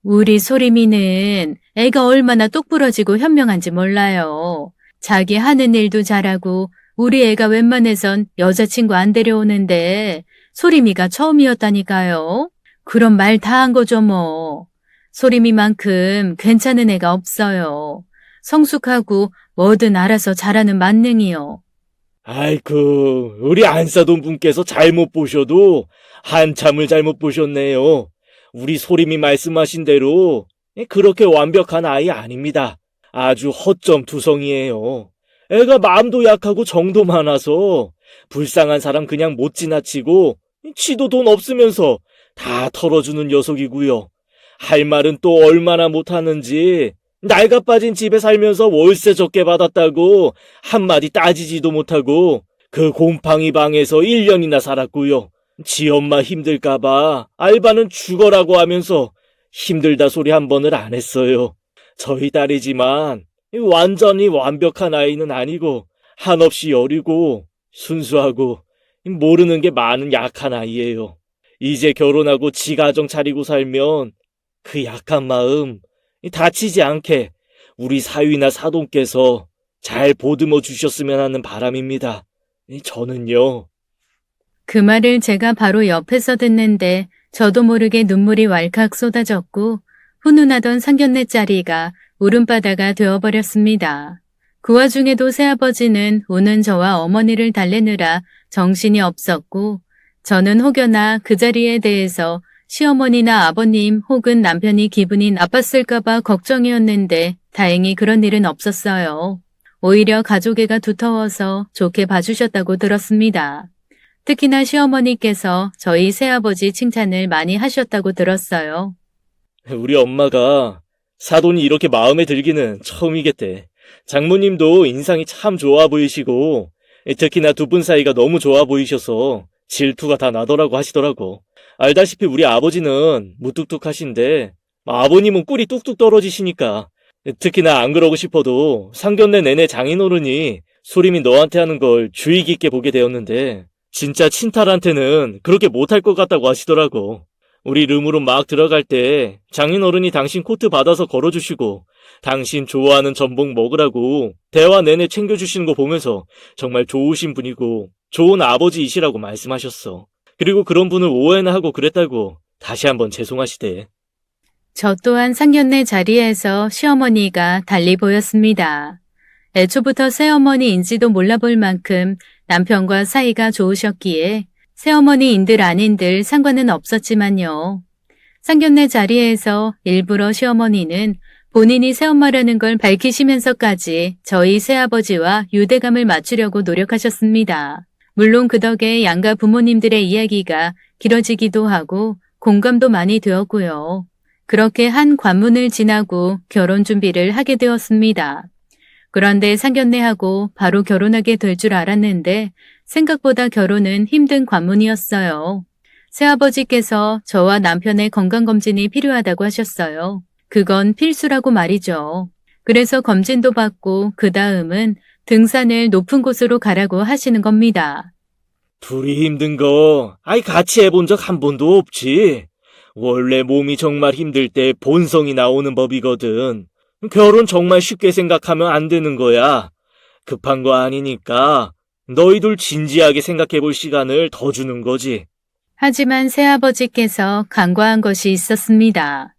A: 우리 소림이는 애가 얼마나 똑부러지고 현명한지 몰라요. 자기 하는 일도 잘하고 우리 애가 웬만해선 여자친구 안 데려오는데 소림이가 처음이었다니까요. 그런 말 다 한 거죠 뭐. 소림이만큼 괜찮은 애가 없어요. 성숙하고 뭐든 알아서 잘하는 만능이요.
B: 아이고, 우리 안사돈 분께서 잘못 보셔도 한참을 잘못 보셨네요. 우리 소림이 말씀하신 대로 그렇게 완벽한 아이 아닙니다. 아주 허점 투성이에요. 애가 마음도 약하고 정도 많아서 불쌍한 사람 그냥 못 지나치고 지도 돈 없으면서 다 털어주는 녀석이고요. 할 말은 또 얼마나 못하는지 낡아 빠진 집에 살면서 월세 적게 받았다고 한마디 따지지도 못하고 그 곰팡이 방에서 1년이나 살았고요. 지 엄마 힘들까봐 알바는 죽어라고 하면서 힘들다 소리 한 번을 안 했어요. 저희 딸이지만 완전히 완벽한 아이는 아니고 한없이 여리고 순수하고 모르는 게 많은 약한 아이예요. 이제 결혼하고 지 가정 차리고 살면 그 약한 마음 다치지 않게 우리 사위나 사돈께서 잘 보듬어 주셨으면 하는 바람입니다. 저는요.
A: 그 말을 제가 바로 옆에서 듣는데 저도 모르게 눈물이 왈칵 쏟아졌고 훈훈하던 상견례 자리가 울음바다가 되어버렸습니다. 그 와중에도 새아버지는 우는 저와 어머니를 달래느라 정신이 없었고 저는 혹여나 그 자리에 대해서 시어머니나 아버님 혹은 남편이 기분이 나빴을까봐 걱정이었는데 다행히 그런 일은 없었어요. 오히려 가족애가 두터워서 좋게 봐주셨다고 들었습니다. 특히나 시어머니께서 저희 새아버지 칭찬을 많이 하셨다고 들었어요.
B: 우리 엄마가 사돈이 이렇게 마음에 들기는 처음이겠대. 장모님도 인상이 참 좋아 보이시고 특히나 두 분 사이가 너무 좋아 보이셔서 질투가 다 나더라고 하시더라고. 알다시피 우리 아버지는 무뚝뚝하신데 아버님은 꿀이 뚝뚝 떨어지시니까 특히나 안 그러고 싶어도 상견례 내내 장인어른이 소림이 너한테 하는 걸 주의 깊게 보게 되었는데 진짜 친딸한테는 그렇게 못할 것 같다고 하시더라고. 우리 룸으로 막 들어갈 때 장인어른이 당신 코트 받아서 걸어주시고 당신 좋아하는 전복 먹으라고 대화 내내 챙겨주시는 거 보면서 정말 좋으신 분이고 좋은 아버지이시라고 말씀하셨어. 그리고 그런 분을 오해나 하고 그랬다고 다시 한번 죄송하시대.
A: 저 또한 상견례 자리에서 시어머니가 달리 보였습니다. 애초부터 새어머니인지도 몰라볼 만큼 남편과 사이가 좋으셨기에 새어머니인들 아닌들 상관은 없었지만요. 상견례 자리에서 일부러 시어머니는 본인이 새엄마라는 걸 밝히시면서까지 저희 새아버지와 유대감을 맞추려고 노력하셨습니다. 물론 그 덕에 양가 부모님들의 이야기가 길어지기도 하고 공감도 많이 되었고요. 그렇게 한 관문을 지나고 결혼 준비를 하게 되었습니다. 그런데 상견례하고 바로 결혼하게 될 줄 알았는데 생각보다 결혼은 힘든 관문이었어요. 새아버지께서 저와 남편의 건강검진이 필요하다고 하셨어요. 그건 필수라고 말이죠. 그래서 검진도 받고 그 다음은 등산을 높은 곳으로 가라고 하시는 겁니다.
B: 둘이 힘든 거 같이 해본 적 한 번도 없지. 원래 몸이 정말 힘들 때 본성이 나오는 법이거든. 결혼 정말 쉽게 생각하면 안 되는 거야. 급한 거 아니니까 너희들 진지하게 생각해 볼 시간을 더 주는 거지.
A: 하지만 새아버지께서 간과한 것이 있었습니다.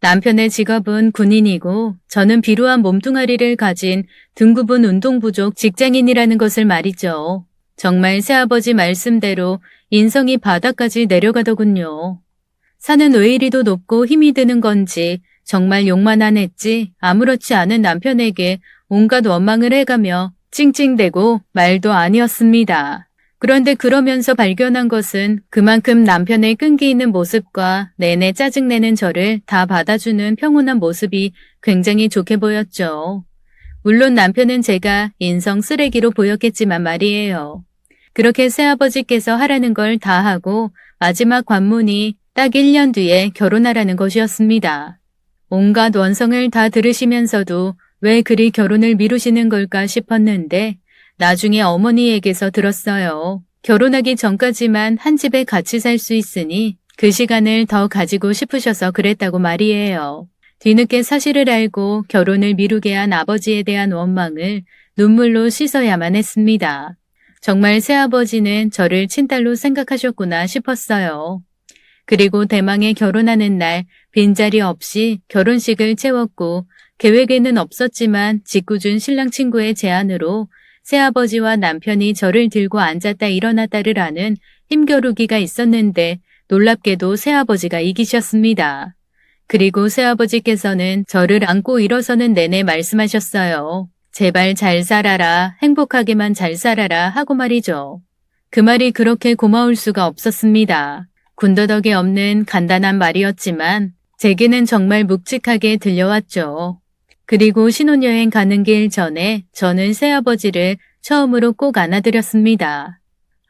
A: 남편의 직업은 군인이고 저는 비루한 몸뚱아리를 가진 등급은 운동 부족 직장인이라는 것을 말이죠. 정말 새아버지 말씀대로 인성이 바닥까지 내려가더군요. 산은 왜 이리도 높고 힘이 드는 건지 정말 욕만 안 했지 아무렇지 않은 남편에게 온갖 원망을 해가며 찡찡대고 말도 아니었습니다. 그런데 그러면서 발견한 것은 그만큼 남편의 끈기 있는 모습과 내내 짜증내는 저를 다 받아주는 평온한 모습이 굉장히 좋게 보였죠. 물론 남편은 제가 인성 쓰레기로 보였겠지만 말이에요. 그렇게 새아버지께서 하라는 걸 다 하고 마지막 관문이 딱 1년 뒤에 결혼하라는 것이었습니다. 온갖 원성을 다 들으시면서도 왜 그리 결혼을 미루시는 걸까 싶었는데 나중에 어머니에게서 들었어요. 결혼하기 전까지만 한 집에 같이 살 수 있으니 그 시간을 더 가지고 싶으셔서 그랬다고 말이에요. 뒤늦게 사실을 알고 결혼을 미루게 한 아버지에 대한 원망을 눈물로 씻어야만 했습니다. 정말 새아버지는 저를 친딸로 생각하셨구나 싶었어요. 그리고 대망의 결혼하는 날 빈자리 없이 결혼식을 채웠고 계획에는 없었지만 짓궂은 신랑 친구의 제안으로 새아버지와 남편이 저를 들고 앉았다 일어났다를 하는 힘겨루기가 있었는데 놀랍게도 새아버지가 이기셨습니다. 그리고 새아버지께서는 저를 안고 일어서는 내내 말씀하셨어요. 제발 잘 살아라, 행복하게만 잘 살아라 하고 말이죠. 그 말이 그렇게 고마울 수가 없었습니다. 군더더기 없는 간단한 말이었지만 제게는 정말 묵직하게 들려왔죠. 그리고 신혼여행 가는 길 전에 저는 새아버지를 처음으로 꼭 안아드렸습니다.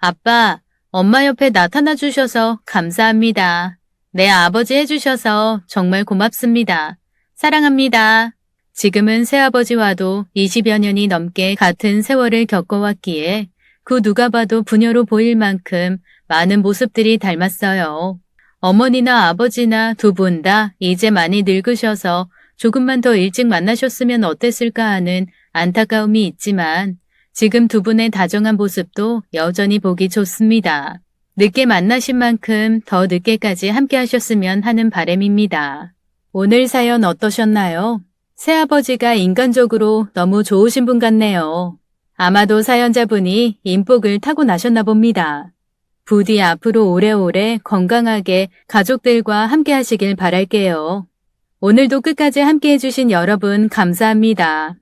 A: 아빠, 엄마 옆에 나타나 주셔서 감사합니다. 내 아버지 해주셔서 정말 고맙습니다. 사랑합니다. 지금은 새아버지와도 20여 년이 넘게 같은 세월을 겪어왔기에 그 누가 봐도 부녀로 보일 만큼 많은 모습들이 닮았어요. 어머니나 아버지나 두 분 다 이제 많이 늙으셔서 조금만 더 일찍 만나셨으면 어땠을까 하는 안타까움이 있지만 지금 두 분의 다정한 모습도 여전히 보기 좋습니다. 늦게 만나신 만큼 더 늦게까지 함께 하셨으면 하는 바람입니다. 오늘 사연 어떠셨나요? 새아버지가 인간적으로 너무 좋으신 분 같네요. 아마도 사연자분이 인복을 타고나셨나 봅니다. 부디 앞으로 오래오래 건강하게 가족들과 함께 하시길 바랄게요. 오늘도 끝까지 함께 해주신 여러분 감사합니다.